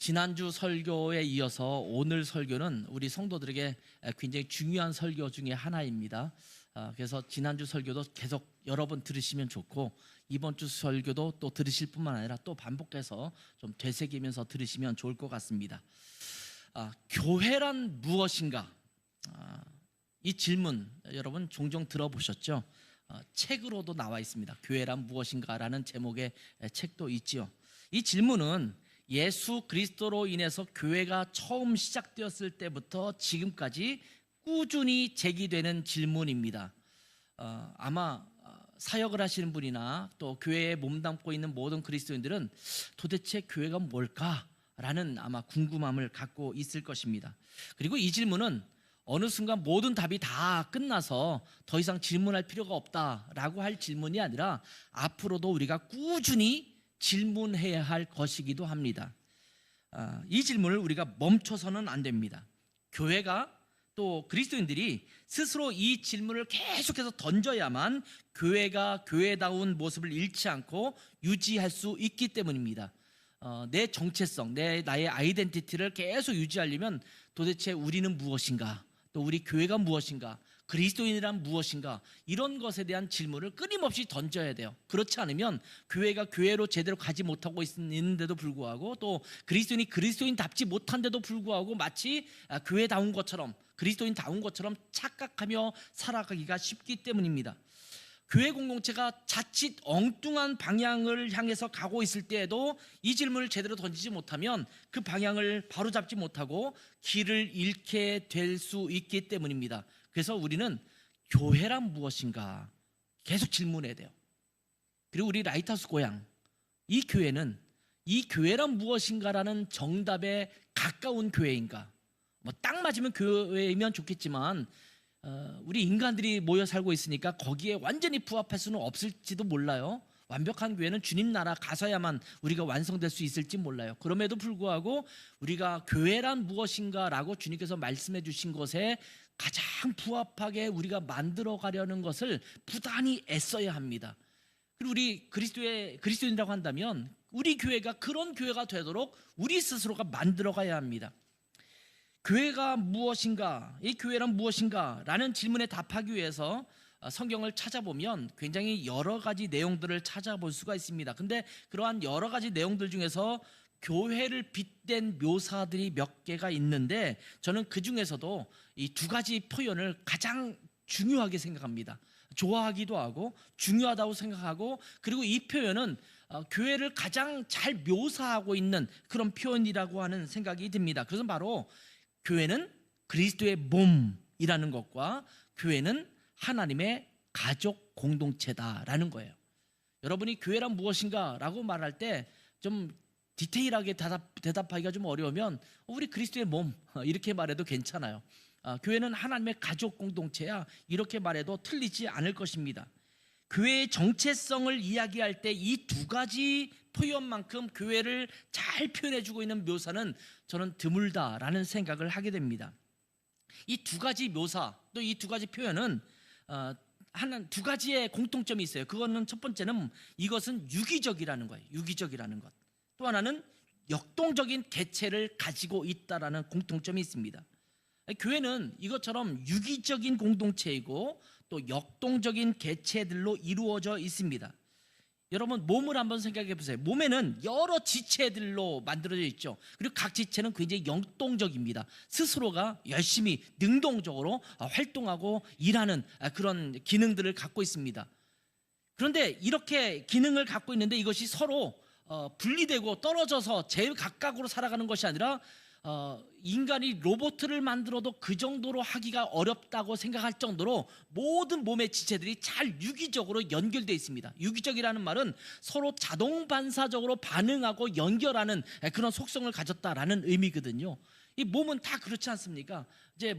지난주 설교에 이어서 오늘 설교는 우리 성도들에게 굉장히 중요한 설교 중에 하나입니다. 그래서 지난주 설교도 계속 여러 번 들으시면 좋고, 이번 주 설교도 또 들으실 뿐만 아니라 또 반복해서 좀 되새기면서 들으시면 좋을 것 같습니다. 교회란 무엇인가? 이 질문 여러분 종종 들어보셨죠? 책으로도 나와 있습니다. 교회란 무엇인가라는 제목의 책도 있지요. 이 질문은 예수 그리스도로 인해서 교회가 처음 시작되었을 때부터 지금까지 꾸준히 제기되는 질문입니다. 아마 사역을 하시는 분이나 또 교회에 몸담고 있는 모든 그리스도인들은 도대체 교회가 뭘까라는 아마 궁금함을 갖고 있을 것입니다. 그리고 이 질문은 어느 순간 모든 답이 다 끝나서 더 이상 질문할 필요가 없다라고 할 질문이 아니라 앞으로도 우리가 꾸준히 질문해야 할 것이기도 합니다. 이 질문을 우리가 멈춰서는 안 됩니다. 교회가 또 그리스도인들이 스스로 이 질문을 계속해서 던져야만 교회가 교회다운 모습을 잃지 않고 유지할 수 있기 때문입니다. 내 정체성, 나의 아이덴티티를 계속 유지하려면 도대체 우리는 무엇인가? 또 우리 교회가 무엇인가? 그리스도인이란 무엇인가? 이런 것에 대한 질문을 끊임없이 던져야 돼요. 그렇지 않으면 교회가 교회로 제대로 가지 못하고 있는데도 불구하고, 또 그리스도인이 그리스도인답지 못한데도 불구하고 마치 교회다운 것처럼, 그리스도인다운 것처럼 착각하며 살아가기가 쉽기 때문입니다. 교회 공동체가 자칫 엉뚱한 방향을 향해서 가고 있을 때에도 이 질문을 제대로 던지지 못하면 그 방향을 바로잡지 못하고 길을 잃게 될 수 있기 때문입니다. 그래서 우리는 교회란 무엇인가 계속 질문해야 돼요. 그리고 우리 라이트하우스 고향, 이 교회는 이 교회란 무엇인가라는 정답에 가까운 교회인가? 딱 맞으면 교회이면 좋겠지만 우리 인간들이 모여 살고 있으니까 거기에 완전히 부합할 수는 없을지도 몰라요. 완벽한 교회는 주님 나라 가서야만 우리가 완성될 수 있을지 몰라요. 그럼에도 불구하고 우리가 교회란 무엇인가라고 주님께서 말씀해 주신 것에 가장 부합하게 우리가 만들어 가려는 것을 부단히 애써야 합니다. 그리고 우리 그리스도인이라고 한다면 우리 교회가 그런 교회가 되도록 우리 스스로가 만들어 가야 합니다. 교회가 무엇인가, 이 교회란 무엇인가 라는 질문에 답하기 위해서 성경을 찾아보면 굉장히 여러 가지 내용들을 찾아볼 수가 있습니다. 근데 그러한 여러 가지 내용들 중에서 교회를 빗댄 묘사들이 몇 개가 있는데, 저는 그 중에서도 이 두 가지 표현을 가장 중요하게 생각합니다. 좋아하기도 하고 중요하다고 생각하고, 그리고 이 표현은 교회를 가장 잘 묘사하고 있는 그런 표현이라고 하는 생각이 듭니다. 그것은 바로 교회는 그리스도의 몸이라는 것과 교회는 하나님의 가족 공동체다라는 거예요. 여러분이 교회란 무엇인가 라고 말할 때 좀 디테일하게 대답하기가 좀 어려우면 우리 그리스도의 몸 이렇게 말해도 괜찮아요. 교회는 하나님의 가족 공동체야 이렇게 말해도 틀리지 않을 것입니다. 교회의 정체성을 이야기할 때 이 두 가지 표현만큼 교회를 잘 표현해주고 있는 묘사는 저는 드물다라는 생각을 하게 됩니다. 이 두 가지 묘사, 또 이 두 가지 표현은 두 가지의 공통점이 있어요. 그거는 첫 번째는 이것은 유기적이라는 거예요. 유기적이라는 것. 또 하나는 역동적인 개체를 가지고 있다라는 공통점이 있습니다. 교회는 이것처럼 유기적인 공동체이고 또 역동적인 개체들로 이루어져 있습니다. 여러분 몸을 한번 생각해 보세요. 몸에는 여러 지체들로 만들어져 있죠. 그리고 각 지체는 굉장히 역동적입니다. 스스로가 열심히 능동적으로 활동하고 일하는 그런 기능들을 갖고 있습니다. 그런데 이렇게 기능을 갖고 있는데 이것이 서로 분리되고 떨어져서 제일 각각으로 살아가는 것이 아니라 인간이 로봇을 만들어도 그 정도로 하기가 어렵다고 생각할 정도로 모든 몸의 지체들이 잘 유기적으로 연결되어 있습니다. 유기적이라는 말은 서로 자동 반사적으로 반응하고 연결하는 그런 속성을 가졌다라는 의미거든요. 이 몸은 다 그렇지 않습니까? 이제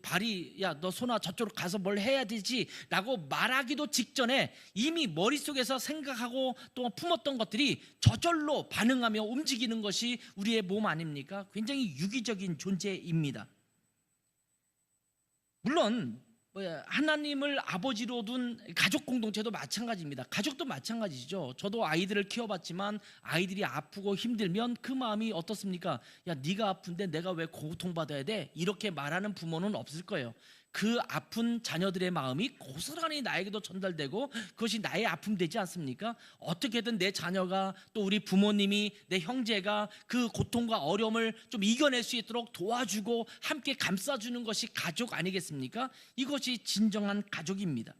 발이 너 손아 저쪽으로 가서 뭘 해야 되지 라고 말하기도 직전에 이미 머릿속에서 생각하고 또 품었던 것들이 저절로 반응하며 움직이는 것이 우리의 몸 아닙니까? 굉장히 유기적인 존재입니다. 물론 하나님을 아버지로 둔 가족 공동체도 마찬가지입니다. 가족도 마찬가지죠. 저도 아이들을 키워봤지만 아이들이 아프고 힘들면 그 마음이 어떻습니까? 야, 네가 아픈데 내가 왜 고통받아야 돼? 이렇게 말하는 부모는 없을 거예요. 그 아픈 자녀들의 마음이 고스란히 나에게도 전달되고 그것이 나의 아픔 되지 않습니까? 어떻게든 내 자녀가 또 우리 부모님이 내 형제가 그 고통과 어려움을 좀 이겨낼 수 있도록 도와주고 함께 감싸주는 것이 가족 아니겠습니까? 이것이 진정한 가족입니다.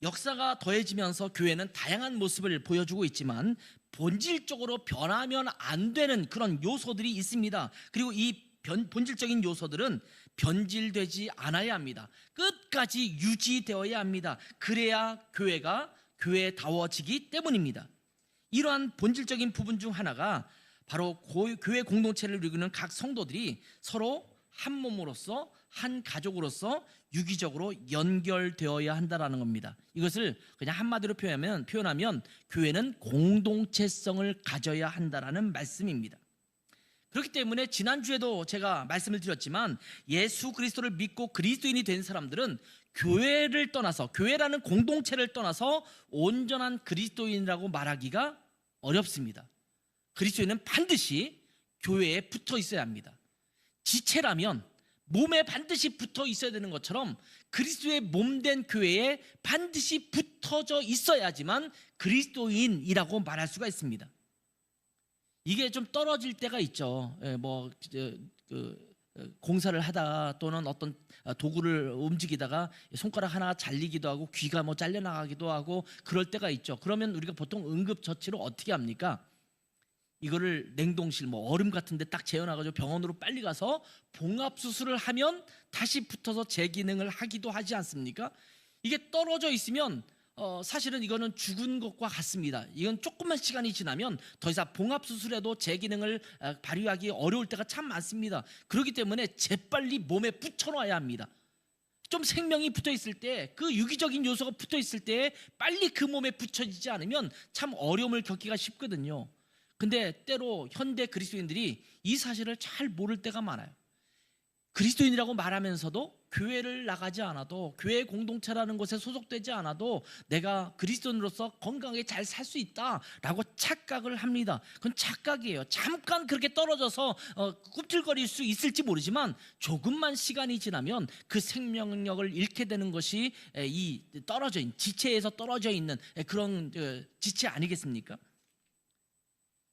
역사가 더해지면서 교회는 다양한 모습을 보여주고 있지만 본질적으로 변하면 안 되는 그런 요소들이 있습니다. 그리고 이 본질적인 요소들은 변질되지 않아야 합니다. 끝까지 유지되어야 합니다. 그래야 교회가 교회다워지기 때문입니다. 이러한 본질적인 부분 중 하나가 바로 교회 공동체를 이루는 각 성도들이 서로 한 몸으로서 한 가족으로서 유기적으로 연결되어야 한다는 겁니다. 이것을 그냥 한마디로 표현하면 교회는 공동체성을 가져야 한다는 말씀입니다. 그렇기 때문에 지난주에도 제가 말씀을 드렸지만 예수 그리스도를 믿고 그리스도인이 된 사람들은 교회를 떠나서, 교회라는 공동체를 떠나서 온전한 그리스도인이라고 말하기가 어렵습니다. 그리스도인은 반드시 교회에 붙어 있어야 합니다. 지체라면 몸에 반드시 붙어 있어야 되는 것처럼 그리스도의 몸된 교회에 반드시 붙어져 있어야지만 그리스도인이라고 말할 수가 있습니다. 이게 좀 떨어질 때가 있죠. 공사를 하다 또는 어떤 도구를 움직이다가 손가락 하나 잘리기도 하고 귀가 잘려나가기도 하고 그럴 때가 있죠. 그러면 우리가 보통 응급처치로 어떻게 합니까? 이거를 냉동실 얼음 같은 데 딱 재워놔가지고 병원으로 빨리 가서 봉합수술을 하면 다시 붙어서 재기능을 하기도 하지 않습니까? 이게 떨어져 있으면 사실은 이거는 죽은 것과 같습니다. 이건 조금만 시간이 지나면 더 이상 봉합수술에도 재기능을 발휘하기 어려울 때가 참 많습니다. 그렇기 때문에 재빨리 몸에 붙여놔야 합니다. 좀 생명이 붙어 있을 때, 그 유기적인 요소가 붙어 있을 때 빨리 그 몸에 붙여지지 않으면 참 어려움을 겪기가 쉽거든요. 근데 때로 현대 그리스도인들이 이 사실을 잘 모를 때가 많아요. 그리스도인이라고 말하면서도 교회를 나가지 않아도, 교회 공동체라는 곳에 소속되지 않아도 내가 그리스도인으로서 건강하게 잘 살 수 있다라고 착각을 합니다. 그건 착각이에요. 잠깐 그렇게 떨어져서 꿈틀거릴 수 있을지 모르지만 조금만 시간이 지나면 그 생명력을 잃게 되는 것이 이 떨어져 있는, 지체에서 떨어져 있는 그런 지체 아니겠습니까?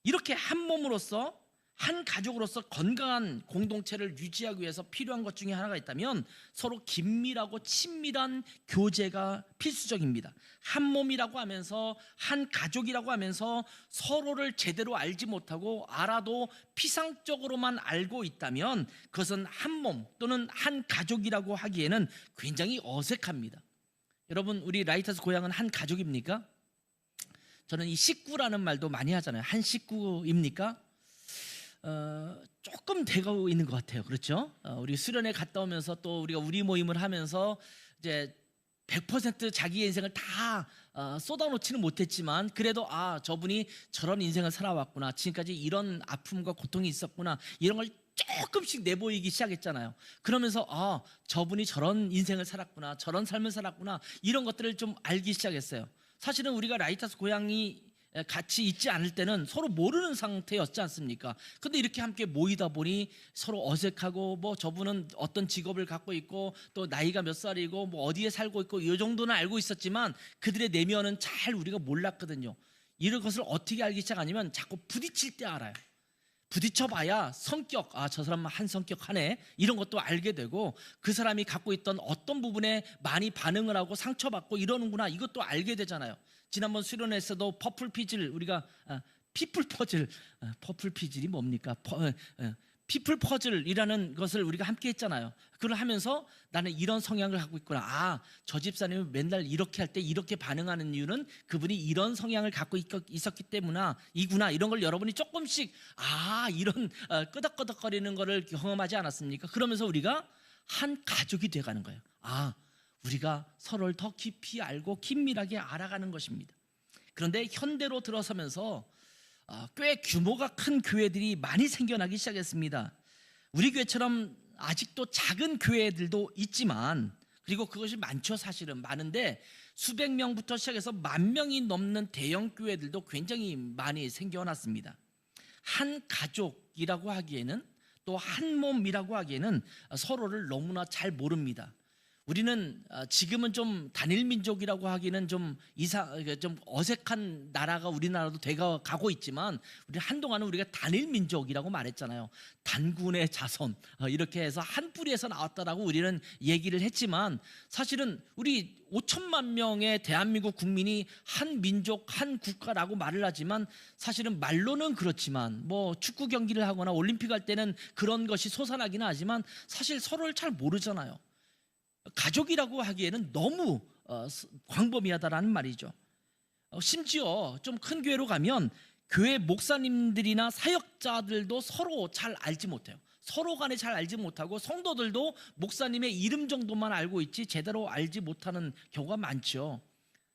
이렇게 한 몸으로서, 한 가족으로서 건강한 공동체를 유지하기 위해서 필요한 것 중에 하나가 있다면 서로 긴밀하고 친밀한 교제가 필수적입니다. 한 몸이라고 하면서, 한 가족이라고 하면서 서로를 제대로 알지 못하고 알아도 피상적으로만 알고 있다면 그것은 한 몸 또는 한 가족이라고 하기에는 굉장히 어색합니다. 여러분, 우리 라이터스 고향은 한 가족입니까? 저는 이 식구라는 말도 많이 하잖아요. 한 식구입니까? 조금 되고 있는 것 같아요. 그렇죠? 우리 수련회 갔다 오면서 또 우리가 우리 모임을 하면서 이제 100% 자기의 인생을 다 쏟아놓지는 못했지만 그래도 저분이 저런 인생을 살아왔구나, 지금까지 이런 아픔과 고통이 있었구나, 이런 걸 조금씩 내보이기 시작했잖아요. 그러면서 저분이 저런 인생을 살았구나, 저런 삶을 살았구나, 이런 것들을 좀 알기 시작했어요. 사실은 우리가 라이터스 고향이 같이 있지 않을 때는 서로 모르는 상태였지 않습니까? 근데 이렇게 함께 모이다 보니 서로 어색하고 저분은 어떤 직업을 갖고 있고 또 나이가 몇 살이고 어디에 살고 있고 이 정도는 알고 있었지만 그들의 내면은 잘 우리가 몰랐거든요. 이런 것을 어떻게 알기 시작하냐면 자꾸 부딪힐 때 알아요. 부딪혀봐야 성격, 저 사람은 한 성격하네, 이런 것도 알게 되고 그 사람이 갖고 있던 어떤 부분에 많이 반응을 하고 상처받고 이러는구나, 이것도 알게 되잖아요. 지난번 수련회에서도 퍼플 피즐, 우리가 피플 퍼즐, 퍼플 피즐이 뭡니까? 피플 퍼즐이라는 것을 우리가 함께 했잖아요. 그걸 하면서 나는 이런 성향을 갖고 있구나, 저 집사님은 맨날 이렇게 할 때 이렇게 반응하는 이유는 그분이 이런 성향을 갖고 있었기 때문이구나, 이런 걸 여러분이 조금씩 이런 끄덕끄덕거리는 거를 경험하지 않았습니까? 그러면서 우리가 한 가족이 돼가는 거예요. 우리가 서로를 더 깊이 알고 긴밀하게 알아가는 것입니다. 그런데 현대로 들어서면서 꽤 규모가 큰 교회들이 많이 생겨나기 시작했습니다. 우리 교회처럼 아직도 작은 교회들도 있지만, 그리고 그것이 많죠. 사실은 많은데 수백 명부터 시작해서 10,000명이 넘는 대형 교회들도 굉장히 많이 생겨났습니다. 한 가족이라고 하기에는, 또 한 몸이라고 하기에는 서로를 너무나 잘 모릅니다. 우리는 지금은 좀 단일 민족이라고 하기는 좀 어색한 나라가 우리나라도 돼가고 있지만, 우리 한동안은 우리가 단일 민족이라고 말했잖아요. 단군의 자손, 이렇게 해서 한 뿌리에서 나왔다라고 우리는 얘기를 했지만, 사실은 우리 5천만 명의 대한민국 국민이 한 민족 한 국가라고 말을 하지만, 사실은 말로는 그렇지만, 뭐 축구 경기를 하거나 올림픽 할 때는 그런 것이 솟아나기는 하지만 사실 서로를 잘 모르잖아요. 가족이라고 하기에는 너무 광범위하다라는 말이죠. 심지어 좀 큰 교회로 가면 교회 목사님들이나 사역자들도 서로 잘 알지 못해요. 서로 간에 잘 알지 못하고, 성도들도 목사님의 이름 정도만 알고 있지 제대로 알지 못하는 경우가 많죠.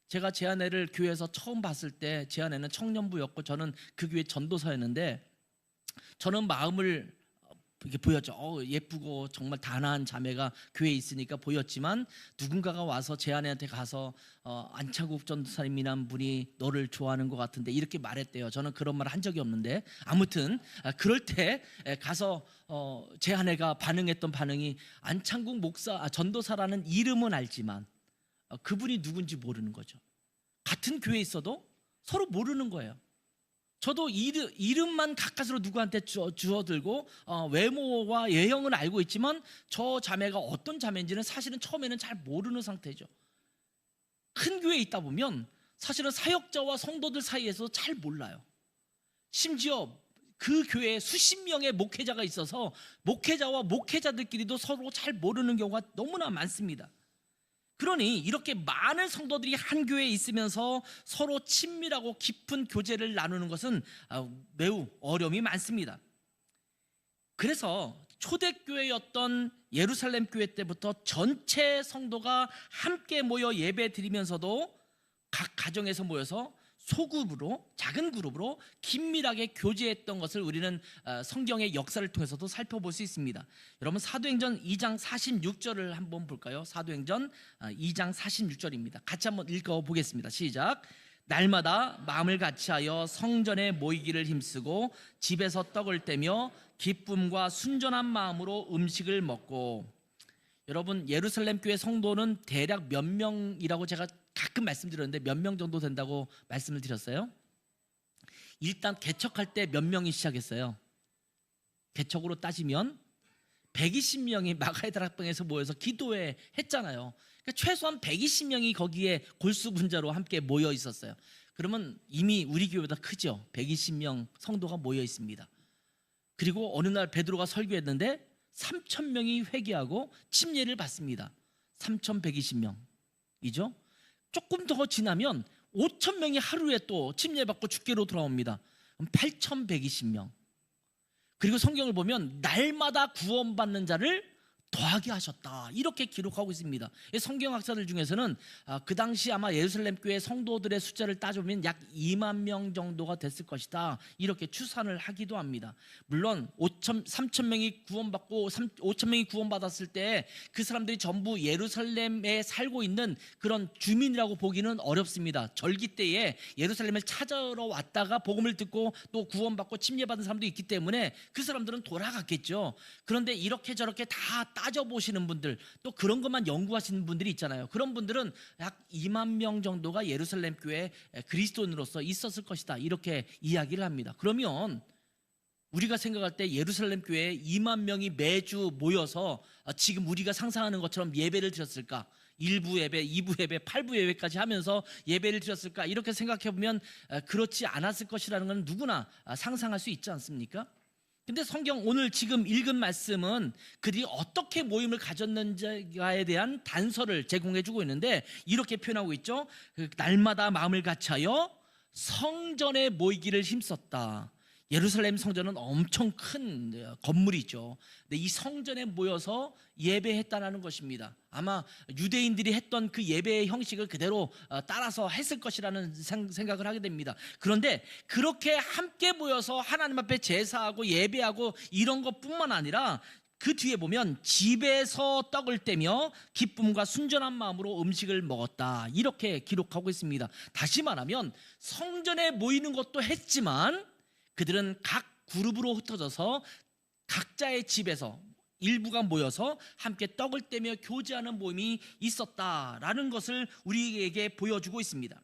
제가 제 아내를 교회에서 처음 봤을 때, 제 아내는 청년부였고 저는 그 교회 전도사였는데, 저는 마음을 이렇게 보였죠. 예쁘고 정말 단아한 자매가 교회에 있으니까 보였지만, 누군가가 와서 제 아내한테 가서 안창국 전도사님이란 분이 너를 좋아하는 것 같은데 이렇게 말했대요. 저는 그런 말 한 적이 없는데, 아무튼 그럴 때 가서 제 아내가 반응했던 반응이, 안창국 목사 전도사라는 이름은 알지만 그분이 누군지 모르는 거죠. 같은 교회에 있어도 서로 모르는 거예요. 저도 이름만 가까스로 누구한테 주워들고 외모와 외형은 알고 있지만 저 자매가 어떤 자매인지는 사실은 처음에는 잘 모르는 상태죠. 큰 교회에 있다 보면 사실은 사역자와 성도들 사이에서 잘 몰라요. 심지어 그 교회에 수십 명의 목회자가 있어서 목회자와 목회자들끼리도 서로 잘 모르는 경우가 너무나 많습니다. 그러니 이렇게 많은 성도들이 한 교회에 있으면서 서로 친밀하고 깊은 교제를 나누는 것은 매우 어려움이 많습니다. 그래서 초대교회였던 예루살렘 교회 때부터 전체 성도가 함께 모여 예배 드리면서도 각 가정에서 모여서 소그룹으로, 작은 그룹으로 긴밀하게 교제했던 것을 우리는 성경의 역사를 통해서도 살펴볼 수 있습니다. 여러분, 사도행전 2장 46절을 한번 볼까요? 사도행전 2장 46절입니다. 같이 한번 읽어보겠습니다. 시작. 날마다 마음을 같이하여 성전에 모이기를 힘쓰고 집에서 떡을 떼며 기쁨과 순전한 마음으로 음식을 먹고. 여러분, 예루살렘 교회 성도는 대략 몇 명이라고 제가 가끔 말씀드렸는데 몇 명 정도 된다고 말씀을 드렸어요? 일단 개척할 때 몇 명이 시작했어요? 개척으로 따지면 120명이 마가의 다락방에서 모여서 기도회 했잖아요. 그러니까 최소한 120명이 거기에 골수분자로 함께 모여 있었어요. 그러면 이미 우리 교회보다 크죠. 120명 성도가 모여 있습니다. 그리고 어느 날 베드로가 설교했는데 3,000명이 회개하고 침례를 받습니다. 3,120명이죠. 조금 더 지나면 5,000명이 하루에 또 침례받고 주께로 돌아옵니다. 그럼 8,120명. 그리고 성경을 보면 날마다 구원받는 자를 더하게 하셨다, 이렇게 기록하고 있습니다. 성경학자들 중에서는 그 당시 아마 예루살렘 교회 성도들의 숫자를 따져보면 약 2만 명 정도가 됐을 것이다, 이렇게 추산을 하기도 합니다. 물론 3,000명이 구원받고 5,000명이 구원받았을 때 그 사람들이 전부 예루살렘에 살고 있는 그런 주민이라고 보기는 어렵습니다. 절기 때에 예루살렘을 찾아러 왔다가 복음을 듣고 또 구원받고 침례받은 사람도 있기 때문에 그 사람들은 돌아갔겠죠. 그런데 이렇게 저렇게 다 따져보시는 분들, 또 그런 것만 연구하시는 분들이 있잖아요. 그런 분들은 약 2만 명 정도가 예루살렘 교회에 그리스도인으로서 있었을 것이다, 이렇게 이야기를 합니다. 그러면 우리가 생각할 때 예루살렘 교회에 2만 명이 매주 모여서 지금 우리가 상상하는 것처럼 예배를 드렸을까? 1부 예배, 2부 예배, 8부 예배까지 하면서 예배를 드렸을까? 이렇게 생각해보면 그렇지 않았을 것이라는 건 누구나 상상할 수 있지 않습니까? 근데 성경 오늘 지금 읽은 말씀은 그들이 어떻게 모임을 가졌는지에 대한 단서를 제공해주고 있는데, 이렇게 표현하고 있죠. 날마다 마음을 같이하여 성전에 모이기를 힘썼다. 예루살렘 성전은 엄청 큰 건물이죠. 근데 이 성전에 모여서 예배했다는 것입니다. 아마 유대인들이 했던 그 예배의 형식을 그대로 따라서 했을 것이라는 생각을 하게 됩니다. 그런데 그렇게 함께 모여서 하나님 앞에 제사하고 예배하고 이런 것뿐만 아니라 그 뒤에 보면 집에서 떡을 떼며 기쁨과 순전한 마음으로 음식을 먹었다, 이렇게 기록하고 있습니다. 다시 말하면 성전에 모이는 것도 했지만 그들은 각 그룹으로 흩어져서 각자의 집에서 일부가 모여서 함께 떡을 떼며 교제하는 모임이 있었다라는 것을 우리에게 보여주고 있습니다.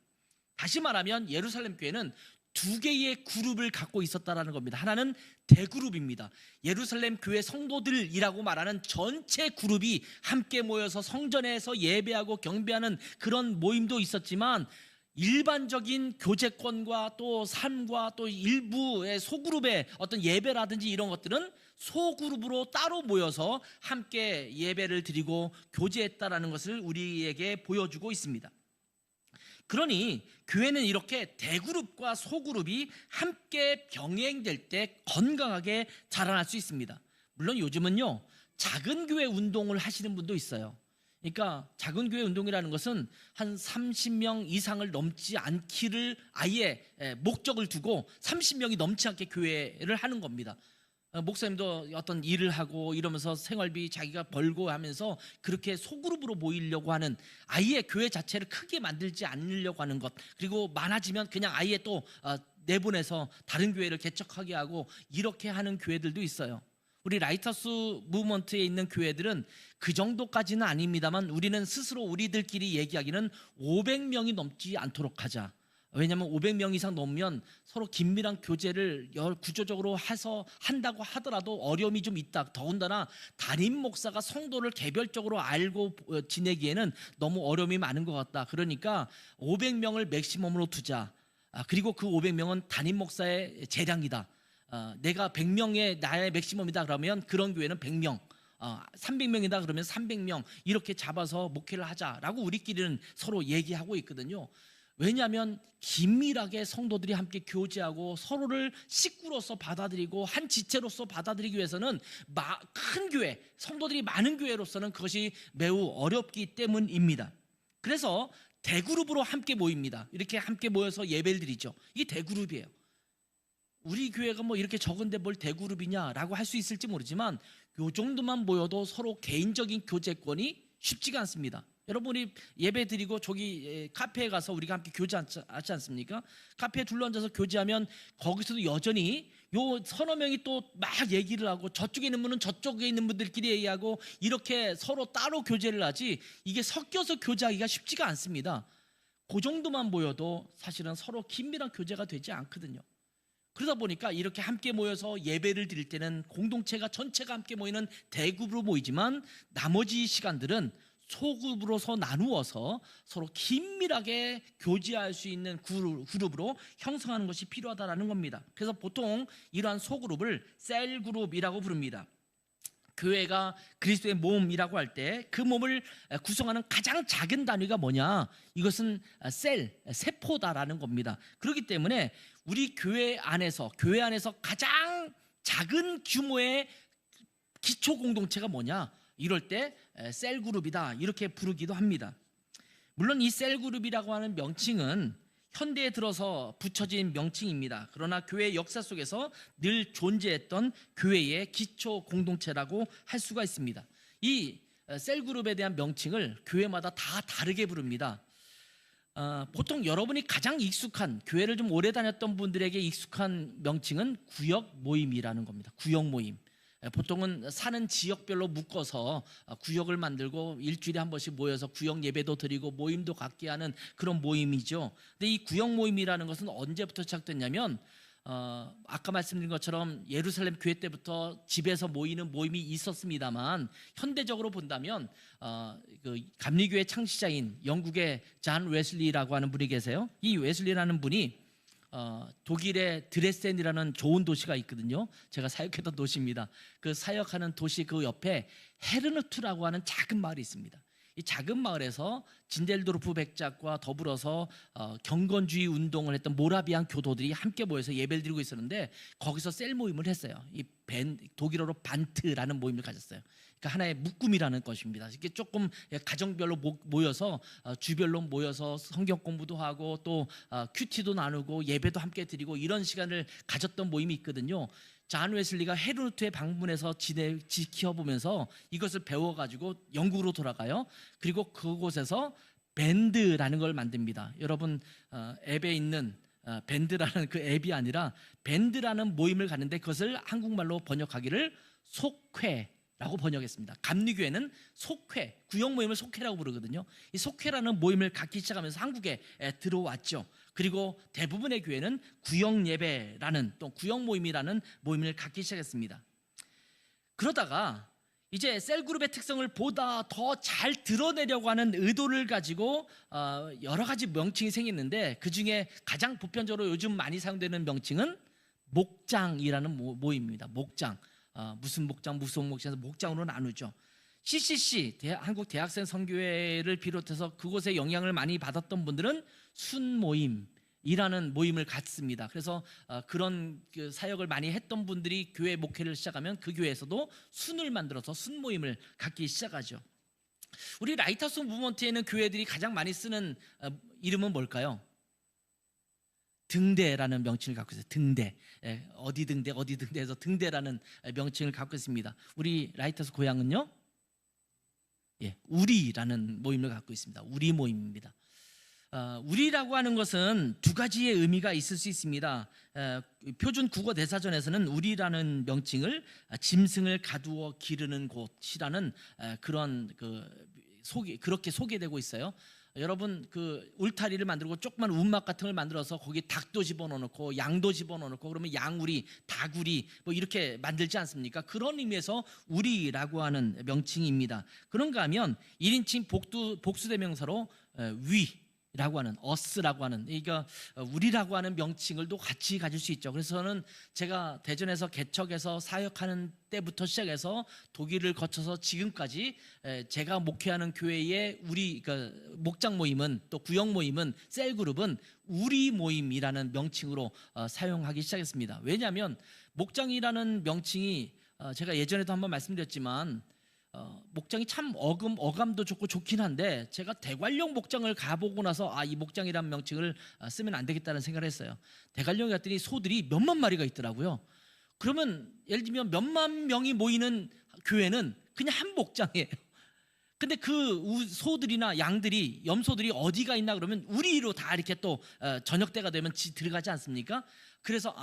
다시 말하면 예루살렘 교회는 두 개의 그룹을 갖고 있었다라는 겁니다. 하나는 대그룹입니다. 예루살렘 교회 성도들이라고 말하는 전체 그룹이 함께 모여서 성전에서 예배하고 경배하는 그런 모임도 있었지만, 일반적인 교제권과 또 삶과 또 일부의 소그룹의 어떤 예배라든지 이런 것들은 소그룹으로 따로 모여서 함께 예배를 드리고 교제했다라는 것을 우리에게 보여주고 있습니다. 그러니 교회는 이렇게 대그룹과 소그룹이 함께 병행될 때 건강하게 자라날 수 있습니다. 물론 요즘은요, 작은 교회 운동을 하시는 분도 있어요. 그러니까 작은 교회 운동이라는 것은 한 30명 이상을 넘지 않기를 아예 목적을 두고 30명이 넘지 않게 교회를 하는 겁니다. 목사님도 어떤 일을 하고 이러면서 생활비 자기가 벌고 하면서 그렇게 소그룹으로 모이려고 하는, 아예 교회 자체를 크게 만들지 않으려고 하는 것, 그리고 많아지면 그냥 아예 또 내보내서 다른 교회를 개척하게 하고 이렇게 하는 교회들도 있어요. 우리 라이트하우스 무브먼트에 있는 교회들은 그 정도까지는 아닙니다만, 우리는 스스로 우리들끼리 얘기하기는 500명이 넘지 않도록 하자. 왜냐하면 500명 이상 넘으면 서로 긴밀한 교제를 구조적으로 해서 한다고 하더라도 어려움이 좀 있다. 더군다나 담임 목사가 성도를 개별적으로 알고 지내기에는 너무 어려움이 많은 것 같다. 그러니까 500명을 맥시멈으로 두자. 그리고 그 500명은 담임 목사의 재량이다. 내가 100명의 나의 맥시멈이다 그러면 그런 교회는 100명, 300명이다 그러면 300명 이렇게 잡아서 목회를 하자라고 우리끼리는 서로 얘기하고 있거든요. 왜냐하면 긴밀하게 성도들이 함께 교제하고 서로를 식구로서 받아들이고 한 지체로서 받아들이기 위해서는 큰 교회, 성도들이 많은 교회로서는 그것이 매우 어렵기 때문입니다. 그래서 대그룹으로 함께 모입니다. 이렇게 함께 모여서 예배를 드리죠. 이게 대그룹이에요. 우리 교회가 뭐 이렇게 적은데 뭘 대그룹이냐라고 할 수 있을지 모르지만, 요 정도만 모여도 서로 개인적인 교제권이 쉽지가 않습니다. 여러분이 예배 드리고 저기 카페에 가서 우리가 함께 교제하지 않습니까? 카페에 둘러앉아서 교제하면 거기서도 여전히 요 서너 명이 또 막 얘기를 하고, 저쪽에 있는 분은 저쪽에 있는 분들끼리 얘기하고, 이렇게 서로 따로 교제를 하지 이게 섞여서 교제하기가 쉽지가 않습니다. 그 정도만 모여도 사실은 서로 긴밀한 교제가 되지 않거든요. 그러다 보니까 이렇게 함께 모여서 예배를 드릴 때는 공동체가 전체가 함께 모이는 대그룹으로 모이지만, 나머지 시간들은 소그룹으로서 나누어서 서로 긴밀하게 교제할 수 있는 그룹으로 형성하는 것이 필요하다는 겁니다. 그래서 보통 이러한 소그룹을 셀그룹이라고 부릅니다. 교회가 그리스도의 몸이라고 할 때 그 몸을 구성하는 가장 작은 단위가 뭐냐? 이것은 세포다라는 겁니다. 그렇기 때문에 우리 교회 안에서 가장 작은 규모의 기초 공동체가 뭐냐? 이럴 때 셀그룹이다 이렇게 부르기도 합니다. 물론 이 셀그룹이라고 하는 명칭은 현대에 들어서 붙여진 명칭입니다. 그러나 교회 역사 속에서 늘 존재했던 교회의 기초 공동체라고 할 수가 있습니다. 이 셀그룹에 대한 명칭을 교회마다 다 다르게 부릅니다. 보통 여러분이 가장 익숙한, 교회를 좀 오래 다녔던 분들에게 익숙한 명칭은 구역 모임이라는 겁니다. 구역 모임. 보통은 사는 지역별로 묶어서 구역을 만들고 일주일에 한 번씩 모여서 구역 예배도 드리고 모임도 갖게 하는 그런 모임이죠. 근데 이 구역 모임이라는 것은 언제부터 시작됐냐면, 아까 말씀드린 것처럼 예루살렘 교회 때부터 집에서 모이는 모임이 있었습니다만, 현대적으로 본다면 그 감리교회 창시자인 영국의 잔 웨슬리라고 하는 분이 계세요. 이 웨슬리라는 분이 독일의 드레센이라는 좋은 도시가 있거든요. 제가 사역했던 도시입니다. 그 사역하는 도시 그 옆에 헤르누트라고 하는 작은 마을이 있습니다. 이 작은 마을에서 진델도르프 백작과 더불어서 경건주의 운동을 했던 모라비안 교도들이 함께 모여서 예배를 드리고 있었는데, 거기서 셀 모임을 했어요. 이 독일어로 반트라는 모임을 가졌어요. 그러니까 하나의 묶음이라는 것입니다. 이렇게 조금 가정별로 모여서 주별로 모여서 성경 공부도 하고 또 큐티도 나누고 예배도 함께 드리고 이런 시간을 가졌던 모임이 있거든요. 잔 웨슬리가 헤르누트에 방문해서 지켜보면서 이것을 배워가지고 영국으로 돌아가요. 그리고 그곳에서 밴드라는 걸 만듭니다. 여러분 앱에 있는 밴드라는 그 앱이 아니라 밴드라는 모임을 가는데 그것을 한국말로 번역하기를 속회라고 번역했습니다. 감리교회는 속회, 구역 모임을 속회라고 부르거든요. 이 속회라는 모임을 갖기 시작하면서 한국에 들어왔죠. 그리고 대부분의 교회는 구역 예배라는 또 구역 모임이라는 모임을 갖기 시작했습니다. 그러다가 이제 셀그룹의 특성을 보다 더 잘 드러내려고 하는 의도를 가지고 여러 가지 명칭이 생겼는데 그 중에 가장 보편적으로 요즘 많이 사용되는 명칭은 목장이라는 모임입니다. 목장, 무슨 목장, 무슨 목장에서 목장으로 나누죠. CCC, 한국 대학생 선교회를 비롯해서 그곳에 영향을 많이 받았던 분들은 순모임이라는 모임을 갖습니다. 그래서 그런 그 사역을 많이 했던 분들이 교회 목회를 시작하면 그 교회에서도 순을 만들어서 순모임을 갖기 시작하죠. 우리 라이트하우스 무브먼트에 있는 교회들이 가장 많이 쓰는 이름은 뭘까요? 등대라는 명칭을 갖고 있어요. 등대, 어디 등대, 어디 등대에서 등대라는 명칭을 갖고 있습니다. 우리 라이트하우스 고향은요, 우리라는 모임을 갖고 있습니다. 우리 모임입니다. 우리라고 하는 것은 두 가지의 의미가 있을 수 있습니다. 표준 국어 대사전에서는 우리라는 명칭을 짐승을 가두어 기르는 곳이라는 그런 그렇게 소개되고 있어요. 여러분 그 울타리를 만들고 조그만 움막 같은 걸 만들어서 거기 닭도 집어넣고 양도 집어넣고 그러면 양우리, 닭우리 뭐 이렇게 만들지 않습니까? 그런 의미에서 우리라고 하는 명칭입니다. 그런가 하면 1인칭 복수대명사로 위라고 하는 us라고 하는 그러니까 우리라고 하는 명칭을 또 같이 가질 수 있죠. 그래서 저는 제가 대전에서 개척해서 사역하는 때부터 시작해서 독일을 거쳐서 지금까지 제가 목회하는 교회의 우리 그러니까 목장 모임은 또 구역 모임은 셀그룹은 우리 모임이라는 명칭으로 사용하기 시작했습니다. 왜냐하면 목장이라는 명칭이 제가 예전에도 한번 말씀드렸지만 목장이 참 어감도 좋고 좋긴 한데 제가 대관령 목장을 가보고 나서 이 목장이라는 명칭을 쓰면 안 되겠다는 생각을 했어요. 대관령에 갔더니 소들이 몇만 마리가 있더라고요. 그러면 예를 들면 몇만 명이 모이는 교회는 그냥 한 목장이에요. 근데 그 소들이나 양들이 염소들이 어디가 있나 그러면 우리로 다 이렇게 또 저녁 때가 되면 들어가지 않습니까? 그래서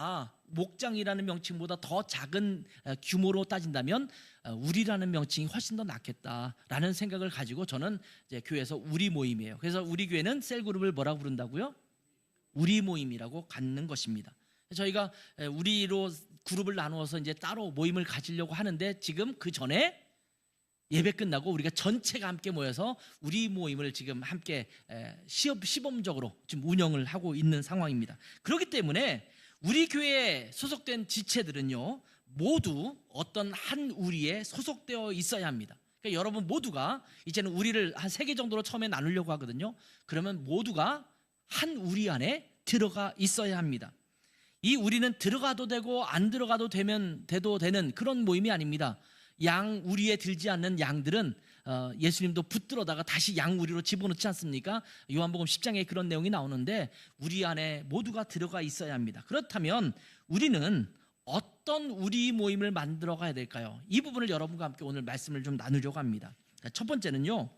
목장이라는 명칭보다 더 작은 규모로 따진다면 우리라는 명칭이 훨씬 더 낫겠다라는 생각을 가지고 저는 이제 교회에서 우리 모임이에요. 그래서 우리 교회는 셀그룹을 뭐라고 부른다고요? 우리 모임이라고 갖는 것입니다. 저희가 우리로 그룹을 나누어서 이제 따로 모임을 가지려고 하는데 지금 그 전에 예배 끝나고 우리가 전체가 함께 모여서 우리 모임을 지금 함께 시범적으로 지금 운영을 하고 있는 상황입니다. 그렇기 때문에 우리 교회에 소속된 지체들은요 모두 어떤 한 우리에 소속되어 있어야 합니다. 그러니까 여러분 모두가 이제는 우리를 한 3개 정도로 처음에 나누려고 하거든요. 그러면 모두가 한 우리 안에 들어가 있어야 합니다. 이 우리는 들어가도 되고 안 들어가도 돼도 되는 그런 모임이 아닙니다. 양 우리에 들지 않는 양들은 예수님도 붙들어다가 다시 양 우리로 집어넣지 않습니까? 요한복음 10장에 그런 내용이 나오는데 우리 안에 모두가 들어가 있어야 합니다. 그렇다면 우리는 어떤 우리 모임을 만들어 가야 될까요? 이 부분을 여러분과 함께 오늘 말씀을 좀 나누려고 합니다. 첫 번째는요,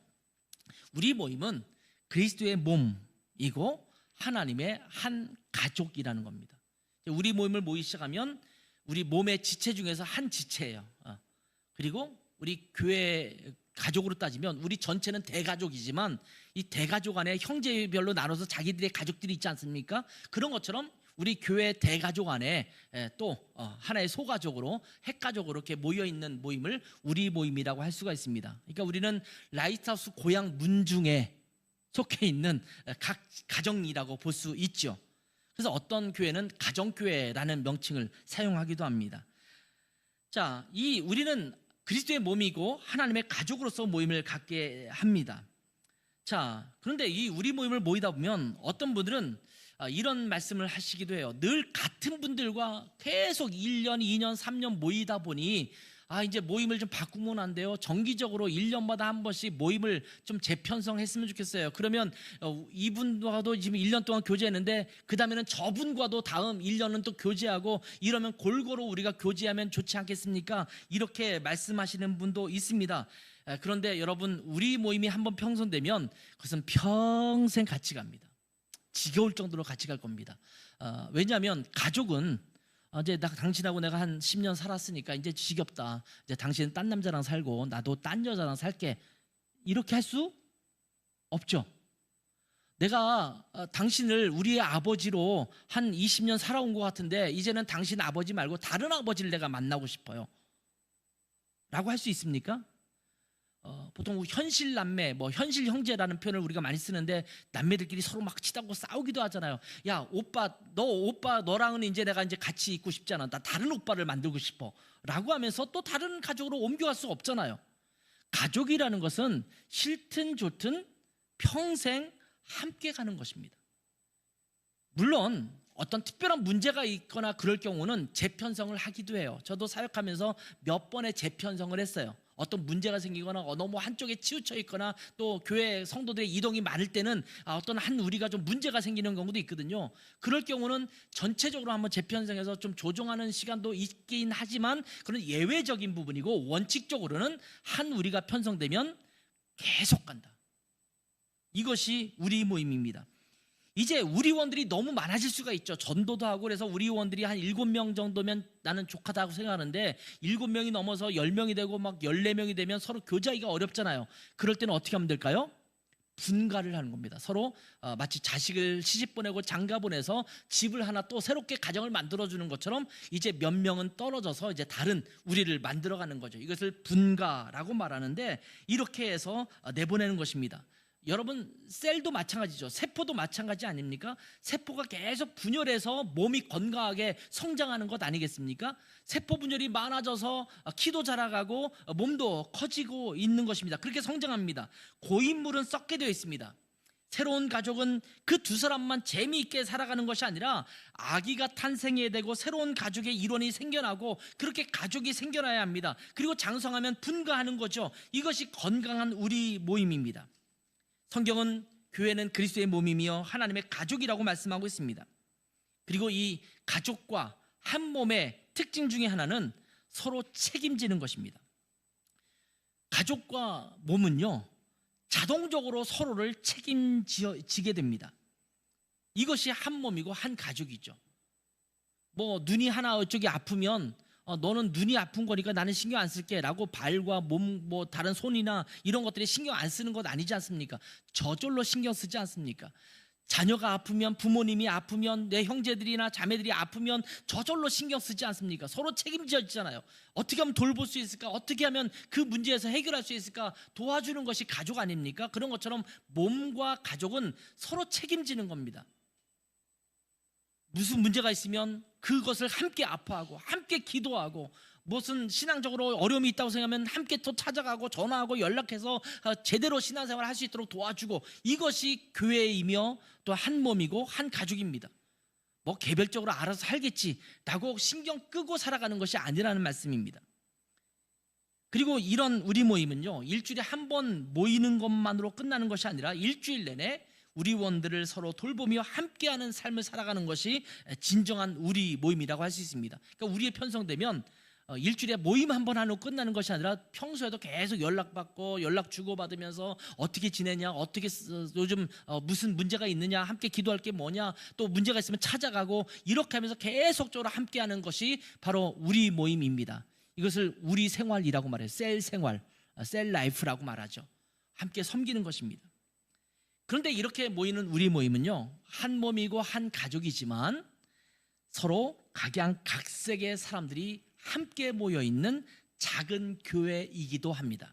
우리 모임은 그리스도의 몸이고 하나님의 한 가족이라는 겁니다. 우리 모임을 모이기 시작하면 우리 몸의 지체 중에서 한 지체예요. 그리고 우리 교회 가족으로 따지면 우리 전체는 대가족이지만 이 대가족 안에 형제별로 나눠서 자기들의 가족들이 있지 않습니까? 그런 것처럼 우리 교회 대가족 안에 또 하나의 소가족으로 핵가족으로 이렇게 모여있는 모임을 우리 모임이라고 할 수가 있습니다. 그러니까 우리는 라이트하우스 고향 문중에 속해 있는 각 가정이라고 볼 수 있죠. 그래서 어떤 교회는 가정교회라는 명칭을 사용하기도 합니다. 자, 우리는 그리스도의 몸이고 하나님의 가족으로서 모임을 갖게 합니다. 자, 그런데 이 우리 모임을 모이다 보면 어떤 분들은 이런 말씀을 하시기도 해요. 늘 같은 분들과 계속 1년, 2년, 3년 모이다 보니 이제 모임을 좀 바꾸면 안 돼요? 정기적으로 1년마다 한 번씩 모임을 좀 재편성했으면 좋겠어요. 그러면 이분과도 지금 1년 동안 교제했는데 그 다음에는 저분과도 다음 1년은 또 교제하고 이러면 골고루 우리가 교제하면 좋지 않겠습니까? 이렇게 말씀하시는 분도 있습니다. 그런데 여러분, 우리 모임이 한번 편성되면 그것은 평생 같이 갑니다. 지겨울 정도로 같이 갈 겁니다. 왜냐하면 가족은 이제 당신하고 내가 한 10년 살았으니까 이제 지겹다. 이제 당신은 딴 남자랑 살고 나도 딴 여자랑 살게. 이렇게 할 수 없죠. 내가 당신을 우리의 아버지로 한 20년 살아온 것 같은데 이제는 당신 아버지 말고 다른 아버지를 내가 만나고 싶어요. 라고 할 수 있습니까? 보통 현실 남매, 현실 형제라는 표현을 우리가 많이 쓰는데 남매들끼리 서로 막 치닫고 싸우기도 하잖아요. 야, 오빠 너랑은 이제 내가 이제 같이 있고 싶지 않아. 나 다른 오빠를 만들고 싶어. 라고 하면서 또 다른 가족으로 옮겨갈 수 없잖아요. 가족이라는 것은 싫든 좋든 평생 함께 가는 것입니다. 물론 어떤 특별한 문제가 있거나 그럴 경우는 재편성을 하기도 해요. 저도 사역하면서 몇 번의 재편성을 했어요. 어떤 문제가 생기거나 너무 한쪽에 치우쳐 있거나 또 교회 성도들의 이동이 많을 때는 어떤 한 우리가 좀 문제가 생기는 경우도 있거든요. 그럴 경우는 전체적으로 한번 재편성해서 좀 조정하는 시간도 있긴 하지만 그런 예외적인 부분이고 원칙적으로는 한 우리가 편성되면 계속 간다. 이것이 우리 모임입니다. 이제 우리 원들이 너무 많아질 수가 있죠. 전도도 하고 그래서 우리 원들이 한 7명 정도면 나는 족하다고 생각하는데 7명이 넘어서 10명이 되고 막 14명이 되면 서로 교제하기가 어렵잖아요. 그럴 때는 어떻게 하면 될까요? 분가를 하는 겁니다. 서로 마치 자식을 시집 보내고 장가 보내서 집을 하나 또 새롭게 가정을 만들어주는 것처럼 이제 몇 명은 떨어져서 이제 다른 우리를 만들어가는 거죠. 이것을 분가라고 말하는데 이렇게 해서 내보내는 것입니다. 여러분, 셀도 마찬가지죠. 세포도 마찬가지 아닙니까? 세포가 계속 분열해서 몸이 건강하게 성장하는 것 아니겠습니까? 세포 분열이 많아져서 키도 자라가고 몸도 커지고 있는 것입니다. 그렇게 성장합니다. 고인물은 썩게 되어 있습니다. 새로운 가족은 그 두 사람만 재미있게 살아가는 것이 아니라 아기가 탄생해야 되고 새로운 가족의 일원이 생겨나고 그렇게 가족이 생겨나야 합니다. 그리고 장성하면 분가하는 거죠. 이것이 건강한 우리 모임입니다. 성경은 교회는 그리스도의 몸이며 하나님의 가족이라고 말씀하고 있습니다. 그리고 이 가족과 한 몸의 특징 중에 하나는 서로 책임지는 것입니다. 가족과 몸은요, 자동적으로 서로를 책임지게 됩니다. 이것이 한 몸이고 한 가족이죠. 눈이 하나 어쪽이 아프면 너는 눈이 아픈 거니까 나는 신경 안 쓸게 라고 발과 몸, 다른 손이나 이런 것들이 신경 안 쓰는 것 아니지 않습니까? 저절로 신경 쓰지 않습니까? 자녀가 아프면, 부모님이 아프면, 내 형제들이나 자매들이 아프면 저절로 신경 쓰지 않습니까? 서로 책임져지잖아요. 어떻게 하면 돌볼 수 있을까? 어떻게 하면 그 문제에서 해결할 수 있을까? 도와주는 것이 가족 아닙니까? 그런 것처럼 몸과 가족은 서로 책임지는 겁니다. 무슨 문제가 있으면 그것을 함께 아파하고 함께 기도하고 무슨 신앙적으로 어려움이 있다고 생각하면 함께 또 찾아가고 전화하고 연락해서 제대로 신앙생활을 할 수 있도록 도와주고 이것이 교회이며 또 한 몸이고 한 가족입니다. 개별적으로 알아서 살겠지라고 신경 끄고 살아가는 것이 아니라는 말씀입니다. 그리고 이런 우리 모임은요, 일주일에 한 번 모이는 것만으로 끝나는 것이 아니라 일주일 내내 우리 원들을 서로 돌보며 함께하는 삶을 살아가는 것이 진정한 우리 모임이라고 할 수 있습니다. 그러니까 우리의 편성되면 일주일에 모임 한 번 하고 끝나는 것이 아니라 평소에도 계속 연락받고 연락 주고받으면서 어떻게 지내냐, 어떻게 요즘 무슨 문제가 있느냐, 함께 기도할 게 뭐냐, 또 문제가 있으면 찾아가고 이렇게 하면서 계속적으로 함께하는 것이 바로 우리 모임입니다. 이것을 우리 생활이라고 말해요. 셀 생활, 셀 라이프라고 말하죠. 함께 섬기는 것입니다. 그런데 이렇게 모이는 우리 모임은요, 한 몸이고 한 가족이지만 서로 각양각색의 사람들이 함께 모여있는 작은 교회이기도 합니다.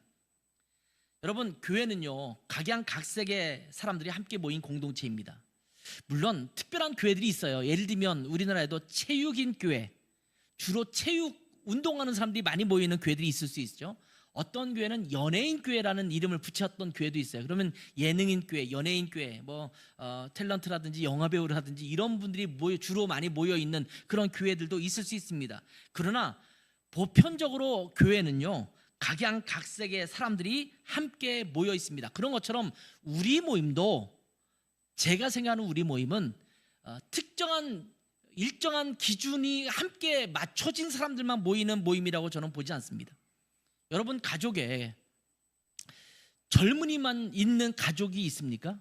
여러분, 교회는요, 각양각색의 사람들이 함께 모인 공동체입니다. 물론 특별한 교회들이 있어요. 예를 들면 우리나라에도 체육인 교회, 주로 체육 운동하는 사람들이 많이 모이는 교회들이 있을 수 있죠. 어떤 교회는 연예인 교회라는 이름을 붙였던 교회도 있어요. 그러면 예능인 교회, 연예인 교회, 탤런트라든지 영화배우라든지 이런 분들이 주로 많이 모여 있는 그런 교회들도 있을 수 있습니다. 그러나 보편적으로 교회는요, 각양각색의 사람들이 함께 모여 있습니다. 그런 것처럼 우리 모임도, 제가 생각하는 우리 모임은 특정한 일정한 기준이 함께 맞춰진 사람들만 모이는 모임이라고 저는 보지 않습니다. 여러분 가족에 젊은이만 있는 가족이 있습니까?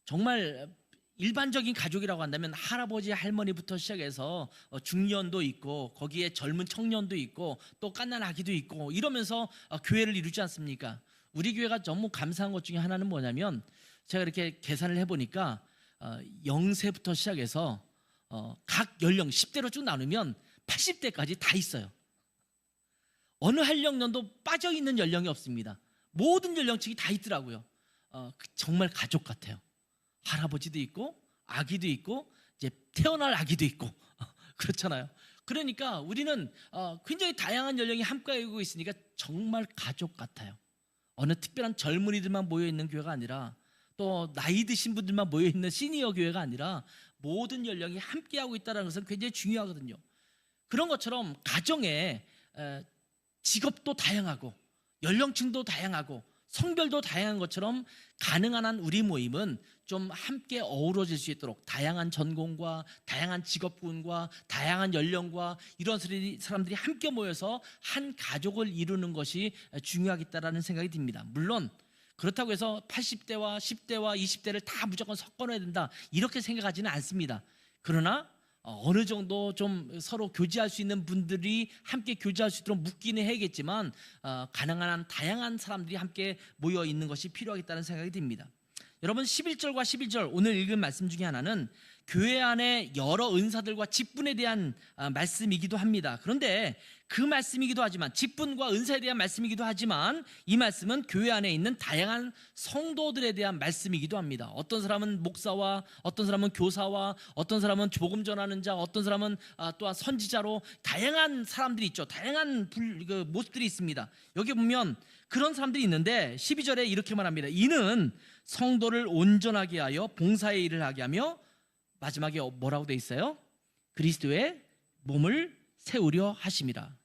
정말 일반적인 가족이라고 한다면 할아버지 할머니부터 시작해서 중년도 있고 거기에 젊은 청년도 있고 또 갓난 아기도 있고 이러면서 교회를 이루지 않습니까? 우리 교회가 너무 감사한 것 중에 하나는 뭐냐면, 제가 이렇게 계산을 해보니까 0세부터 시작해서 각 연령 10대로 쭉 나누면 80대까지 다 있어요. 어느 한령년도 빠져있는 연령이 없습니다. 모든 연령층이 다 있더라고요. 정말 가족 같아요. 할아버지도 있고 아기도 있고 이제 태어날 아기도 있고 그렇잖아요. 그러니까 우리는 굉장히 다양한 연령이 함께 모이고 있으니까 정말 가족 같아요. 어느 특별한 젊은이들만 모여있는 교회가 아니라, 또 나이 드신 분들만 모여있는 시니어 교회가 아니라 모든 연령이 함께하고 있다는 것은 굉장히 중요하거든요. 그런 것처럼 가정에 직업도 다양하고 연령층도 다양하고 성별도 다양한 것처럼 가능한 한 우리 모임은 좀 함께 어우러질 수 있도록 다양한 전공과 다양한 직업군과 다양한 연령과 이런 사람들이 함께 모여서 한 가족을 이루는 것이 중요하겠다라는 생각이 듭니다. 물론 그렇다고 해서 80대와 10대와 20대를 다 무조건 섞어놔야 된다 이렇게 생각하지는 않습니다. 그러나 어느 정도 좀 서로 교제할 수 있는 분들이 함께 교제할 수 있도록 묶기는 해야겠지만 가능한 한 다양한 사람들이 함께 모여 있는 것이 필요하겠다는 생각이 듭니다. 여러분 11절과 12절 오늘 읽은 말씀 중에 하나는 교회 안에 여러 은사들과 직분에 대한 말씀이기도 합니다. 그런데 그 말씀이기도 하지만, 직분과 은사에 대한 말씀이기도 하지만, 이 말씀은 교회 안에 있는 다양한 성도들에 대한 말씀이기도 합니다. 어떤 사람은 목사와, 어떤 사람은 교사와, 어떤 사람은 복음 전하는 자, 어떤 사람은 또한 선지자로 다양한 사람들이 있죠. 다양한 모습들이 있습니다. 여기 보면 그런 사람들이 있는데 12절에 이렇게 말합니다. 이는 성도를 온전하게 하여 봉사의 일을 하게 하며, 마지막에 뭐라고 돼 있어요? 그리스도의 몸을 세우려 하심이라.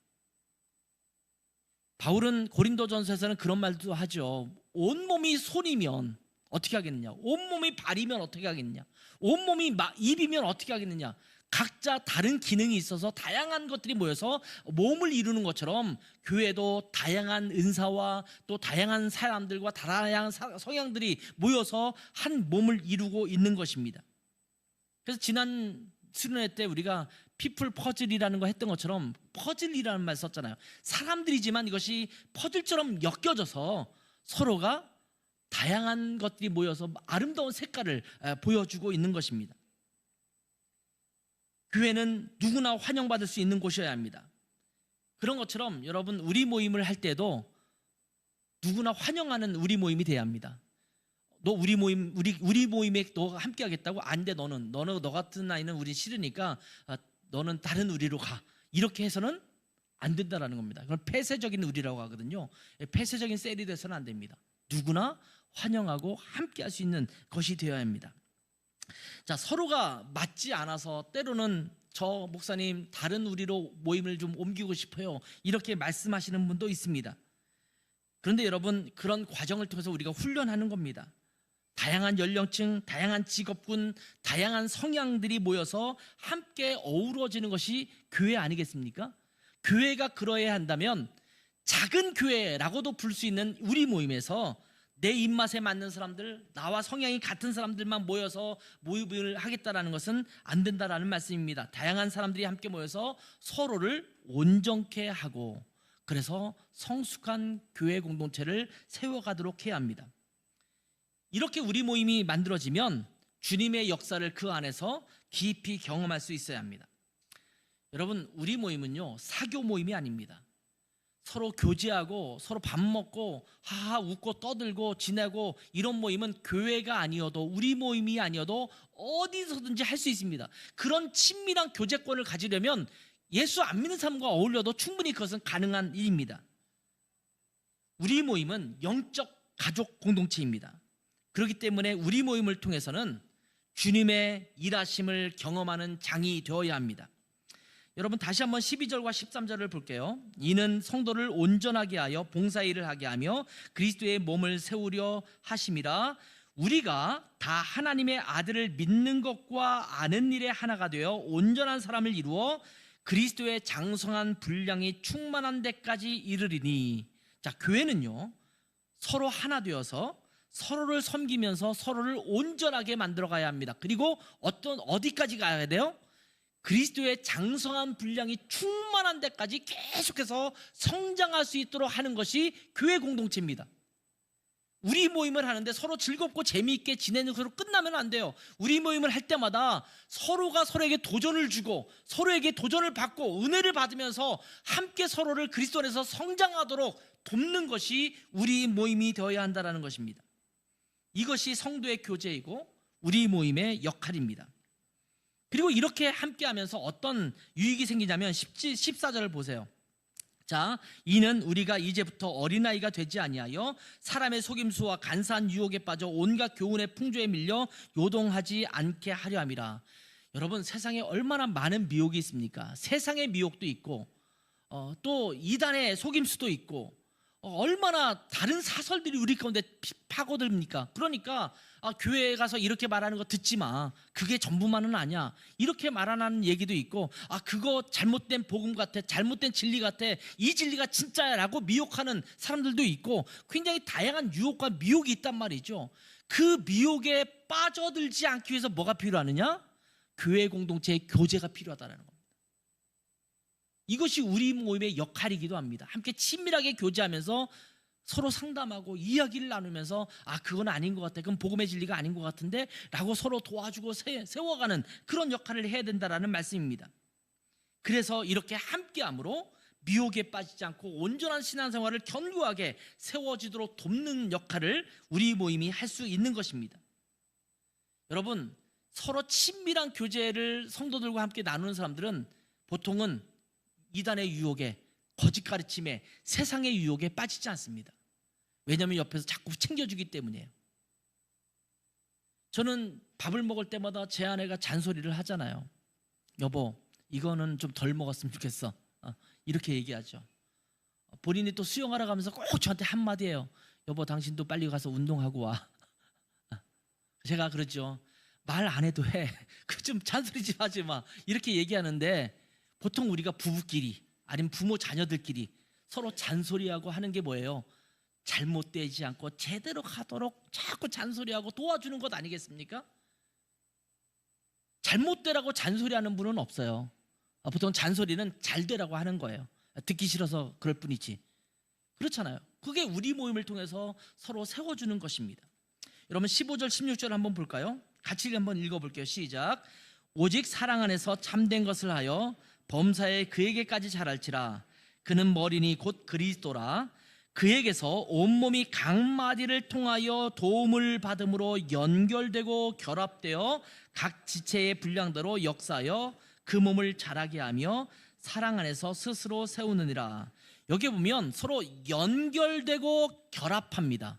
바울은 고린도전서에서는 그런 말도 하죠. 온몸이 손이면 어떻게 하겠느냐, 온몸이 발이면 어떻게 하겠느냐, 온몸이 입이면 어떻게 하겠느냐. 각자 다른 기능이 있어서 다양한 것들이 모여서 몸을 이루는 것처럼 교회도 다양한 은사와 또 다양한 사람들과 다양한 성향들이 모여서 한 몸을 이루고 있는 것입니다. 그래서 지난 수련회 때 우리가 피플 퍼즐이라는 거 했던 것처럼 퍼즐이라는 말 썼잖아요. 사람들이지만 이것이 퍼즐처럼 엮여져서 서로가 다양한 것들이 모여서 아름다운 색깔을 보여주고 있는 것입니다. 교회는 누구나 환영받을 수 있는 곳이어야 합니다. 그런 것처럼 여러분 우리 모임을 할 때도 누구나 환영하는 우리 모임이 돼야 합니다. 너 우리 모임에 너가 함께 하겠다고? 안 돼. 너는 너 같은 아이는 우리 싫으니까 너는 다른 우리로 가. 이렇게 해서는 안 된다라는 겁니다. 그건 폐쇄적인 우리라고 하거든요. 폐쇄적인 셀이 돼서는 안 됩니다. 누구나 환영하고 함께 할 수 있는 것이 되어야 합니다. 자, 서로가 맞지 않아서 때로는 저 목사님 다른 우리로 모임을 좀 옮기고 싶어요 이렇게 말씀하시는 분도 있습니다. 그런데 여러분 그런 과정을 통해서 우리가 훈련하는 겁니다. 다양한 연령층, 다양한 직업군, 다양한 성향들이 모여서 함께 어우러지는 것이 교회 아니겠습니까? 교회가 그러해야 한다면 작은 교회라고도 부를 수 있는 우리 모임에서 내 입맛에 맞는 사람들, 나와 성향이 같은 사람들만 모여서 모임을 하겠다라는 것은 안 된다라는 말씀입니다. 다양한 사람들이 함께 모여서 서로를 온전케 하고, 그래서 성숙한 교회 공동체를 세워가도록 해야 합니다. 이렇게 우리 모임이 만들어지면 주님의 역사를 그 안에서 깊이 경험할 수 있어야 합니다. 여러분 우리 모임은요 사교 모임이 아닙니다. 서로 교제하고 서로 밥 먹고 하하 웃고 떠들고 지내고 이런 모임은 교회가 아니어도, 우리 모임이 아니어도 어디서든지 할 수 있습니다. 그런 친밀한 교제권을 가지려면 예수 안 믿는 사람과 어울려도 충분히 그것은 가능한 일입니다. 우리 모임은 영적 가족 공동체입니다. 그렇기 때문에 우리 모임을 통해서는 주님의 일하심을 경험하는 장이 되어야 합니다. 여러분 다시 한번 12절과 13절을 볼게요. 이는 성도를 온전하게 하여 봉사일을 하게 하며 그리스도의 몸을 세우려 하심이라. 우리가 다 하나님의 아들을 믿는 것과 아는 일에 하나가 되어 온전한 사람을 이루어 그리스도의 장성한 분량이 충만한 데까지 이르리니. 자, 교회는요 서로 하나 되어서 서로를 섬기면서 서로를 온전하게 만들어 가야 합니다. 그리고 어디까지 가야 돼요? 그리스도의 장성한 분량이 충만한 데까지 계속해서 성장할 수 있도록 하는 것이 교회 공동체입니다. 우리 모임을 하는데 서로 즐겁고 재미있게 지내는 것으로 끝나면 안 돼요. 우리 모임을 할 때마다 서로가 서로에게 도전을 주고 서로에게 도전을 받고 은혜를 받으면서 함께 서로를 그리스도 안에서 성장하도록 돕는 것이 우리 모임이 되어야 한다는 것입니다. 이것이 성도의 교제이고 우리 모임의 역할입니다. 그리고 이렇게 함께하면서 어떤 유익이 생기냐면 14절을 보세요. 자, 이는 우리가 이제부터 어린아이가 되지 아니하여 사람의 속임수와 간사한 유혹에 빠져 온갖 교훈의 풍조에 밀려 요동하지 않게 하려 함이라. 여러분, 세상에 얼마나 많은 미혹이 있습니까? 세상의 미혹도 있고 또 이단의 속임수도 있고 얼마나 다른 사설들이 우리 가운데 파고듭니까? 그러니까 교회에 가서 이렇게 말하는 거 듣지 마, 그게 전부만은 아니야, 이렇게 말하는 얘기도 있고, 그거 잘못된 복음 같아, 잘못된 진리 같아, 이 진리가 진짜야 라고 미혹하는 사람들도 있고, 굉장히 다양한 유혹과 미혹이 있단 말이죠. 그 미혹에 빠져들지 않기 위해서 뭐가 필요하느냐? 교회 공동체의 교제가 필요하다는 겁니다. 이것이 우리 모임의 역할이기도 합니다. 함께 친밀하게 교제하면서 서로 상담하고 이야기를 나누면서 그건 아닌 것 같아, 그건 복음의 진리가 아닌 것 같은데 라고 서로 도와주고 세워가는 그런 역할을 해야 된다는 말씀입니다. 그래서 이렇게 함께함으로 미혹에 빠지지 않고 온전한 신앙생활을 견고하게 세워지도록 돕는 역할을 우리 모임이 할 수 있는 것입니다. 여러분, 서로 친밀한 교제를 성도들과 함께 나누는 사람들은 보통은 이단의 유혹에, 거짓 가르침에, 세상의 유혹에 빠지지 않습니다. 왜냐하면 옆에서 자꾸 챙겨주기 때문이에요. 저는 밥을 먹을 때마다 제 아내가 잔소리를 하잖아요. 여보, 이거는 좀 덜 먹었으면 좋겠어, 이렇게 얘기하죠. 본인이 또 수영하러 가면서 꼭 저한테 한마디 해요. 여보, 당신도 빨리 가서 운동하고 와. 제가 그러죠. 말 안 해도 해. 그 좀 잔소리 좀 하지 마, 이렇게 얘기하는데, 보통 우리가 부부끼리 아니면 부모 자녀들끼리 서로 잔소리하고 하는 게 뭐예요? 잘못되지 않고 제대로 하도록 자꾸 잔소리하고 도와주는 것 아니겠습니까? 잘못되라고 잔소리하는 분은 없어요. 보통 잔소리는 잘 되라고 하는 거예요. 듣기 싫어서 그럴 뿐이지. 그렇잖아요. 그게 우리 모임을 통해서 서로 세워주는 것입니다. 여러분 15절 16절 한번 볼까요? 같이 한번 읽어볼게요. 시작. 오직 사랑 안에서 참된 것을 하여 범사에 그에게까지 자랄지라. 그는 머리니 곧 그리스도라. 그에게서 온몸이 각 마디를 통하여 도움을 받음으로 연결되고 결합되어 각 지체의 분량대로 역사하여 그 몸을 자라게 하며 사랑 안에서 스스로 세우느니라. 여기 보면 서로 연결되고 결합합니다.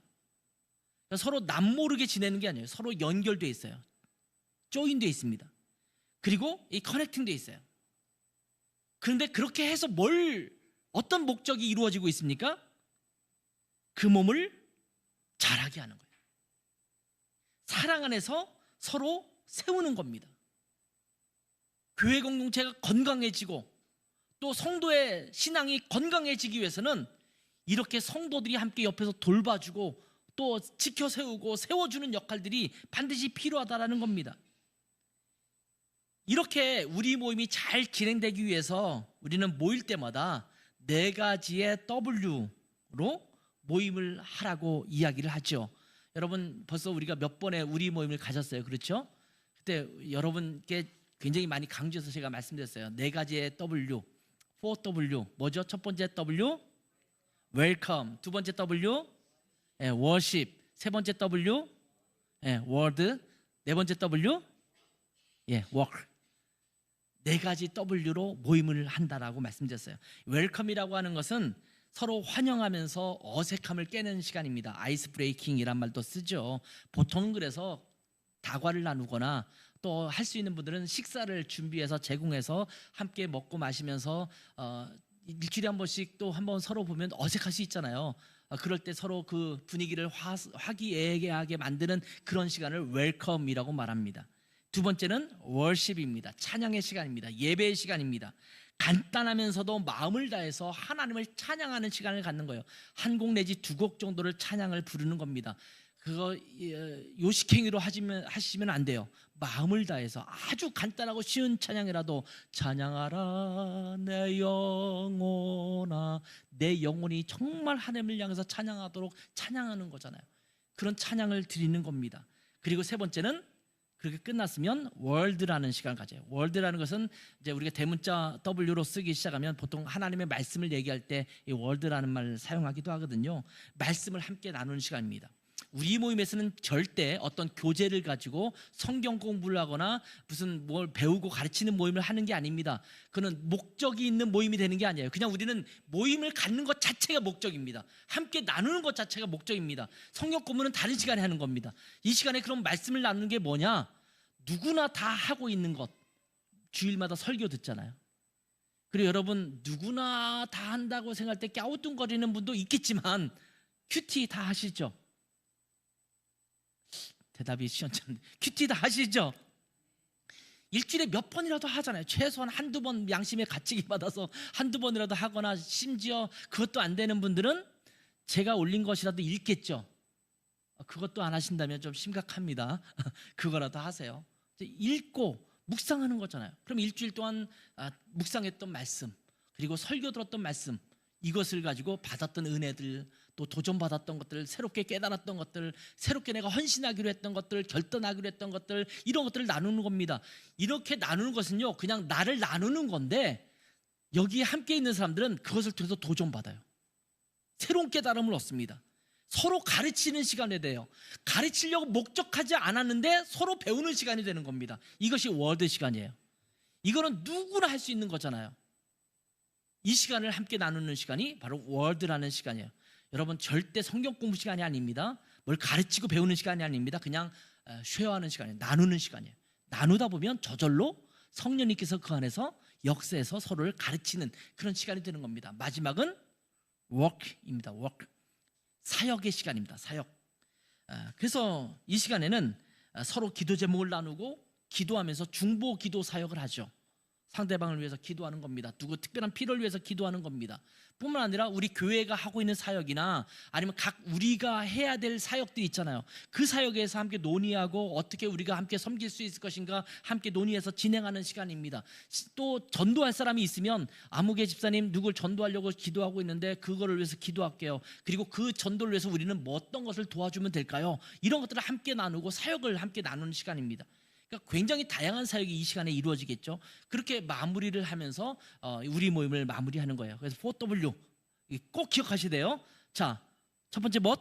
서로 남모르게 지내는 게 아니에요. 서로 연결되어 있어요. 조인되어 있습니다. 그리고 이 커넥팅되어 있어요. 그런데 그렇게 해서 어떤 목적이 이루어지고 있습니까? 그 몸을 자라게 하는 거예요. 사랑 안에서 서로 세우는 겁니다. 교회 공동체가 건강해지고 또 성도의 신앙이 건강해지기 위해서는 이렇게 성도들이 함께 옆에서 돌봐주고 또 지켜 세우고 세워주는 역할들이 반드시 필요하다는 겁니다. 이렇게 우리 모임이 잘 진행되기 위해서 우리는 모일 때마다 4가지의 W로 모임을 하라고 이야기를 하죠. 여러분 벌써 우리가 몇 번의 우리 모임을 가졌어요. 그렇죠? 그때 여러분께 굉장히 많이 강조해서 제가 말씀드렸어요. 4가지의 W, 4W. 뭐죠? 첫 번째 W, Welcome. 두 번째 W, Worship. 세 번째 W, Word. 네 번째 W, Work. 4가지 W로 모임을 한다라고 말씀드렸어요. 웰컴이라고 하는 것은 서로 환영하면서 어색함을 깨는 시간입니다. 아이스 브레이킹이란 말도 쓰죠. 보통은 그래서 다과를 나누거나 또 할 수 있는 분들은 식사를 준비해서 제공해서 함께 먹고 마시면서 일주일에 한 번씩 또 한번 서로 보면 어색할 수 있잖아요. 그럴 때 서로 그 분위기를 화기애애하게 만드는 그런 시간을 웰컴이라고 말합니다. 두 번째는 월십입니다. 찬양의 시간입니다. 예배의 시간입니다. 간단하면서도 마음을 다해서 하나님을 찬양하는 시간을 갖는 거예요. 한 곡 내지 두 곡 정도를 찬양을 부르는 겁니다. 그거 요식행위로 하시면 안 돼요. 마음을 다해서 아주 간단하고 쉬운 찬양이라도 찬양하라 내 영혼아, 내 영혼이 정말 하나님을 향해서 찬양하도록 찬양하는 거잖아요. 그런 찬양을 드리는 겁니다. 그리고 세 번째는 그렇게 끝났으면 월드라는 시간을 가져요. 월드라는 것은 이제 우리가 대문자 W로 쓰기 시작하면 보통 하나님의 말씀을 얘기할 때 이 월드라는 말을 사용하기도 하거든요. 말씀을 함께 나누는 시간입니다. 우리 모임에서는 절대 어떤 교재를 가지고 성경 공부를 하거나 무슨 뭘 배우고 가르치는 모임을 하는 게 아닙니다. 그는 목적이 있는 모임이 되는 게 아니에요. 그냥 우리는 모임을 갖는 것 자체가 목적입니다. 함께 나누는 것 자체가 목적입니다. 성경 공부는 다른 시간에 하는 겁니다. 이 시간에 그럼 말씀을 나누는 게 뭐냐? 누구나 다 하고 있는 것. 주일마다 설교 듣잖아요. 그리고 여러분 누구나 다 한다고 생각할 때 갸우뚱거리는 분도 있겠지만 큐티 다 하시죠? 대답이 시원찮은데 큐티 다 하시죠? 일주일에 몇 번이라도 하잖아요. 최소한 한두 번 양심에 갇히기 받아서 한두 번이라도 하거나 심지어 그것도 안 되는 분들은 제가 올린 것이라도 읽겠죠. 그것도 안 하신다면 좀 심각합니다. 그거라도 하세요. 읽고 묵상하는 거잖아요. 그럼 일주일 동안 묵상했던 말씀 그리고 설교 들었던 말씀 이것을 가지고 받았던 은혜들 또 도전받았던 것들 새롭게 깨달았던 것들 새롭게 내가 헌신하기로 했던 것들 결단하기로 했던 것들 이런 것들을 나누는 겁니다. 이렇게 나누는 것은요 그냥 나를 나누는 건데 여기에 함께 있는 사람들은 그것을 통해서 도전받아요. 새로운 깨달음을 얻습니다. 서로 가르치는 시간이 돼요. 가르치려고 목적하지 않았는데 서로 배우는 시간이 되는 겁니다. 이것이 월드 시간이에요. 이거는 누구나 할 수 있는 거잖아요. 이 시간을 함께 나누는 시간이 바로 월드라는 시간이에요. 여러분 절대 성경 공부 시간이 아닙니다. 뭘 가르치고 배우는 시간이 아닙니다. 그냥 쉐어하는 시간이에요. 나누는 시간이에요. 나누다 보면 저절로 성령님께서 그 안에서 역사에서 서로를 가르치는 그런 시간이 되는 겁니다. 마지막은 work입니다. work. 사역의 시간입니다. 사역. 그래서 이 시간에는 서로 기도 제목을 나누고 기도하면서 중보 기도 사역을 하죠. 상대방을 위해서 기도하는 겁니다. 누구 특별한 필요를 위해서 기도하는 겁니다. 뿐만 아니라 우리 교회가 하고 있는 사역이나 아니면 각 우리가 해야 될 사역들이 있잖아요. 그 사역에서 함께 논의하고 어떻게 우리가 함께 섬길 수 있을 것인가 함께 논의해서 진행하는 시간입니다. 또 전도할 사람이 있으면 아무개 집사님 누굴 전도하려고 기도하고 있는데 그거를 위해서 기도할게요. 그리고 그 전도를 위해서 우리는 뭐 어떤 것을 도와주면 될까요? 이런 것들을 함께 나누고 사역을 함께 나누는 시간입니다. 그러니까 굉장히 다양한 사역이 이 시간에 이루어지겠죠. 그렇게 마무리를 하면서 우리 모임을 마무리하는 거예요. 그래서 4W 꼭 기억하시대요. 자, 첫 번째 뭐?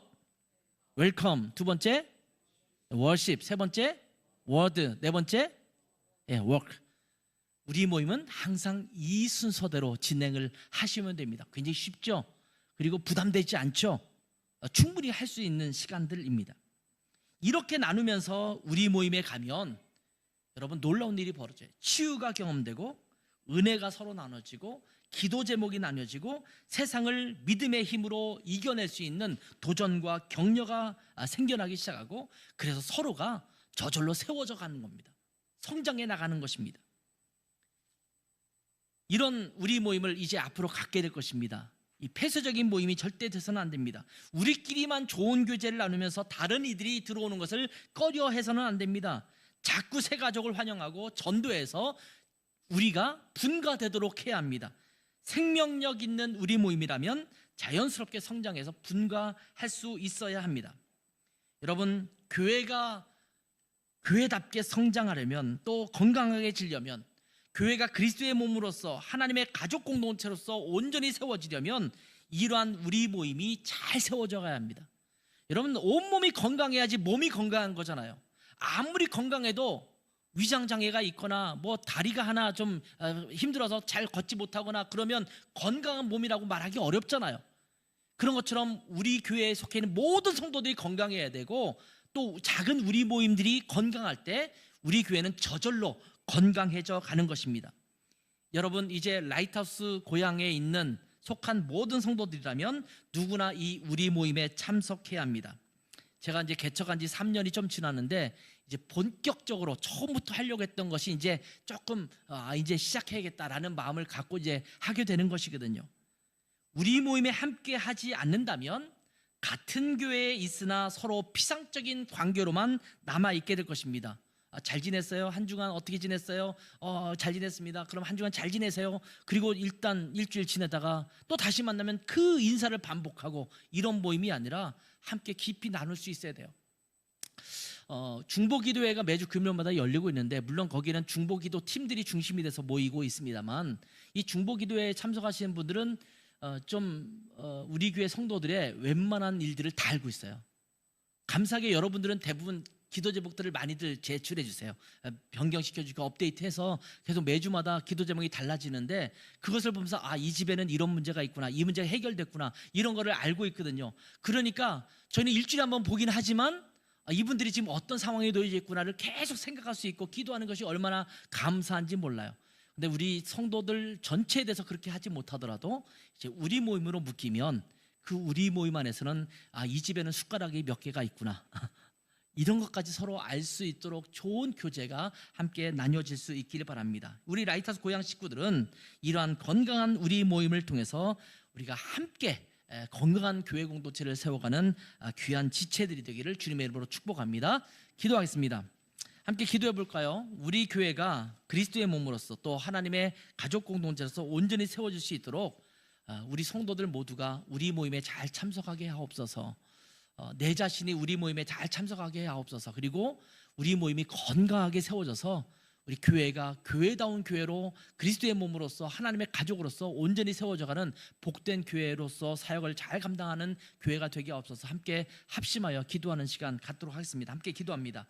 웰컴. 두 번째 월십. 세 번째 워드. 네 번째 워크. 우리 모임은 항상 이 순서대로 진행을 하시면 됩니다. 굉장히 쉽죠. 그리고 부담되지 않죠. 충분히 할 수 있는 시간들입니다. 이렇게 나누면서 우리 모임에 가면 여러분 놀라운 일이 벌어져요. 치유가 경험되고 은혜가 서로 나눠지고 기도 제목이 나눠지고 세상을 믿음의 힘으로 이겨낼 수 있는 도전과 격려가 생겨나기 시작하고 그래서 서로가 저절로 세워져 가는 겁니다. 성장해 나가는 것입니다. 이런 우리 모임을 이제 앞으로 갖게 될 것입니다. 이 폐쇄적인 모임이 절대 돼서는 안 됩니다. 우리끼리만 좋은 교제를 나누면서 다른 이들이 들어오는 것을 꺼려해서는 안 됩니다. 자꾸 새 가족을 환영하고 전도해서 우리가 분가되도록 해야 합니다. 생명력 있는 우리 모임이라면 자연스럽게 성장해서 분가할 수 있어야 합니다. 여러분 교회가 교회답게 성장하려면 또 건강하게 지려면 교회가 그리스도의 몸으로서 하나님의 가족 공동체로서 온전히 세워지려면 이러한 우리 모임이 잘 세워져 가야 합니다. 여러분 온몸이 건강해야지 몸이 건강한 거잖아요. 아무리 건강해도 위장장애가 있거나 뭐 다리가 하나 좀 힘들어서 잘 걷지 못하거나 그러면 건강한 몸이라고 말하기 어렵잖아요. 그런 것처럼 우리 교회에 속해 있는 모든 성도들이 건강해야 되고 또 작은 우리 모임들이 건강할 때 우리 교회는 저절로 건강해져 가는 것입니다. 여러분, 이제 라이트하우스 고향에 있는 속한 모든 성도들이라면 누구나 이 우리 모임에 참석해야 합니다. 제가 이제 개척한 지 3년이 좀 지났는데 이제 본격적으로 처음부터 하려고 했던 것이 이제 조금 이제 시작해야겠다라는 마음을 갖고 이제 하게 되는 것이거든요. 우리 모임에 함께 하지 않는다면 같은 교회에 있으나 서로 피상적인 관계로만 남아 있게 될 것입니다. 잘 지냈어요? 한 주간 어떻게 지냈어요? 잘 지냈습니다. 그럼 한 주간 잘 지내세요. 그리고 일단 일주일 지내다가 또 다시 만나면 그 인사를 반복하고 이런 모임이 아니라 함께 깊이 나눌 수 있어야 돼요. 중보기도회가 매주 금요일마다 열리고 있는데 물론 거기는 중보기도 팀들이 중심이 돼서 모이고 있습니다만 이 중보기도회에 참석하시는 분들은 우리 교회 성도들의 웬만한 일들을 다 알고 있어요. 감사하게 여러분들은 대부분 기도 제목들을 많이들 제출해 주세요. 변경시켜주고 업데이트해서 계속 매주마다 기도 제목이 달라지는데 그것을 보면서 이 집에는 이런 문제가 있구나, 이 문제가 해결됐구나, 이런 거를 알고 있거든요. 그러니까 저희는 일주일에 한번 보긴 하지만 이분들이 지금 어떤 상황에 놓여져 있구나를 계속 생각할 수 있고 기도하는 것이 얼마나 감사한지 몰라요. 근데 우리 성도들 전체에 대해서 그렇게 하지 못하더라도 이제 우리 모임으로 묶이면 그 우리 모임 안에서는 이 집에는 숟가락이 몇 개가 있구나, 이런 것까지 서로 알 수 있도록 좋은 교제가 함께 나뉘어질 수 있기를 바랍니다. 우리 라이트하우스 고향 식구들은 이러한 건강한 우리 모임을 통해서 우리가 함께 건강한 교회 공동체를 세워가는 귀한 지체들이 되기를 주님의 이름으로 축복합니다. 기도하겠습니다. 함께 기도해 볼까요? 우리 교회가 그리스도의 몸으로서 또 하나님의 가족 공동체로서 온전히 세워질 수 있도록 우리 성도들 모두가 우리 모임에 잘 참석하게 하옵소서. 내 자신이 우리 모임에 잘 참석하게 하옵소서. 그리고 우리 모임이 건강하게 세워져서 우리 교회가 교회다운 교회로 그리스도의 몸으로서 하나님의 가족으로서 온전히 세워져가는 복된 교회로서 사역을 잘 감당하는 교회가 되게 하옵소서. 함께 합심하여 기도하는 시간 갖도록 하겠습니다. 함께 기도합니다.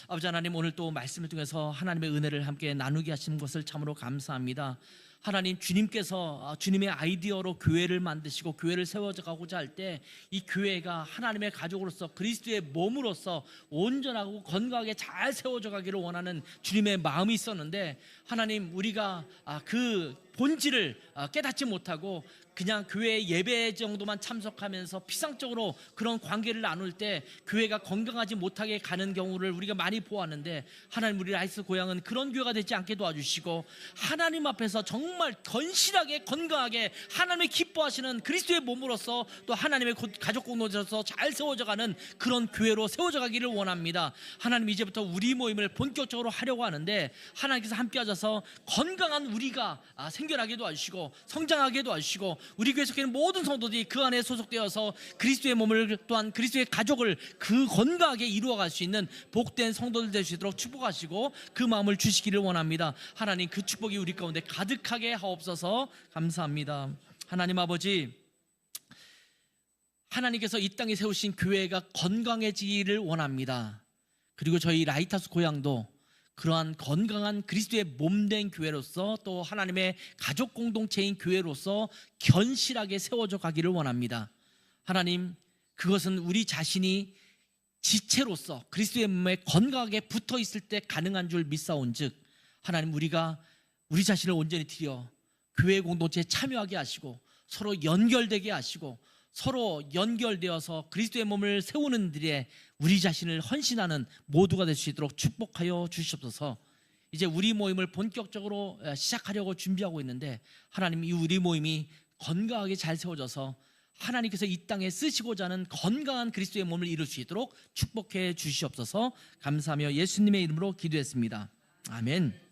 아버지 하나님, 오늘 또 말씀을 통해서 하나님의 은혜를 함께 나누게 하시는 것을 참으로 감사합니다. 하나님, 주님께서 주님의 아이디어로 교회를 만드시고 교회를 세워가고자 할 때 이 교회가 하나님의 가족으로서 그리스도의 몸으로서 온전하고 건강하게 잘 세워져 가기를 원하는 주님의 마음이 있었는데 하나님, 우리가 그 본질을 깨닫지 못하고 그냥 교회 예배 정도만 참석하면서 피상적으로 그런 관계를 나눌 때 교회가 건강하지 못하게 가는 경우를 우리가 많이 보았는데 하나님, 우리 라이트하우스 고향은 그런 교회가 되지 않게 도와주시고 하나님 앞에서 정말 건실하게 건강하게 하나님의 기뻐하시는 그리스도의 몸으로서 또 하나님의 가족 공동체로서 잘 세워져가는 그런 교회로 세워져 가기를 원합니다. 하나님, 이제부터 우리 모임을 본격적으로 하려고 하는데 하나님께서 함께 하셔서 건강한 우리가 생겨나게 도와주시고 성장하게 도와주시고 우리 교회에 속해 있는 모든 성도들이 그 안에 소속되어서 그리스도의 몸을 또한 그리스도의 가족을 그 건강하게 이루어갈 수 있는 복된 성도들 될 수 있도록 축복하시고 그 마음을 주시기를 원합니다. 하나님, 그 축복이 우리 가운데 가득하게 하옵소서. 감사합니다. 하나님 아버지, 하나님께서 이 땅에 세우신 교회가 건강해지기를 원합니다. 그리고 저희 라이트하우스 고향도 그러한 건강한 그리스도의 몸된 교회로서 또 하나님의 가족 공동체인 교회로서 견실하게 세워져 가기를 원합니다. 하나님, 그것은 우리 자신이 지체로서 그리스도의 몸에 건강하게 붙어 있을 때 가능한 줄 믿사온즉 하나님, 우리가 우리 자신을 온전히 드려 교회 공동체에 참여하게 하시고 서로 연결되게 하시고 서로 연결되어서 그리스도의 몸을 세우는 일에 우리 자신을 헌신하는 모두가 될 수 있도록 축복하여 주시옵소서. 이제 우리 모임을 본격적으로 시작하려고 준비하고 있는데 하나님, 이 우리 모임이 건강하게 잘 세워져서 하나님께서 이 땅에 쓰시고자 하는 건강한 그리스도의 몸을 이룰 수 있도록 축복해 주시옵소서. 감사하며 예수님의 이름으로 기도했습니다. 아멘.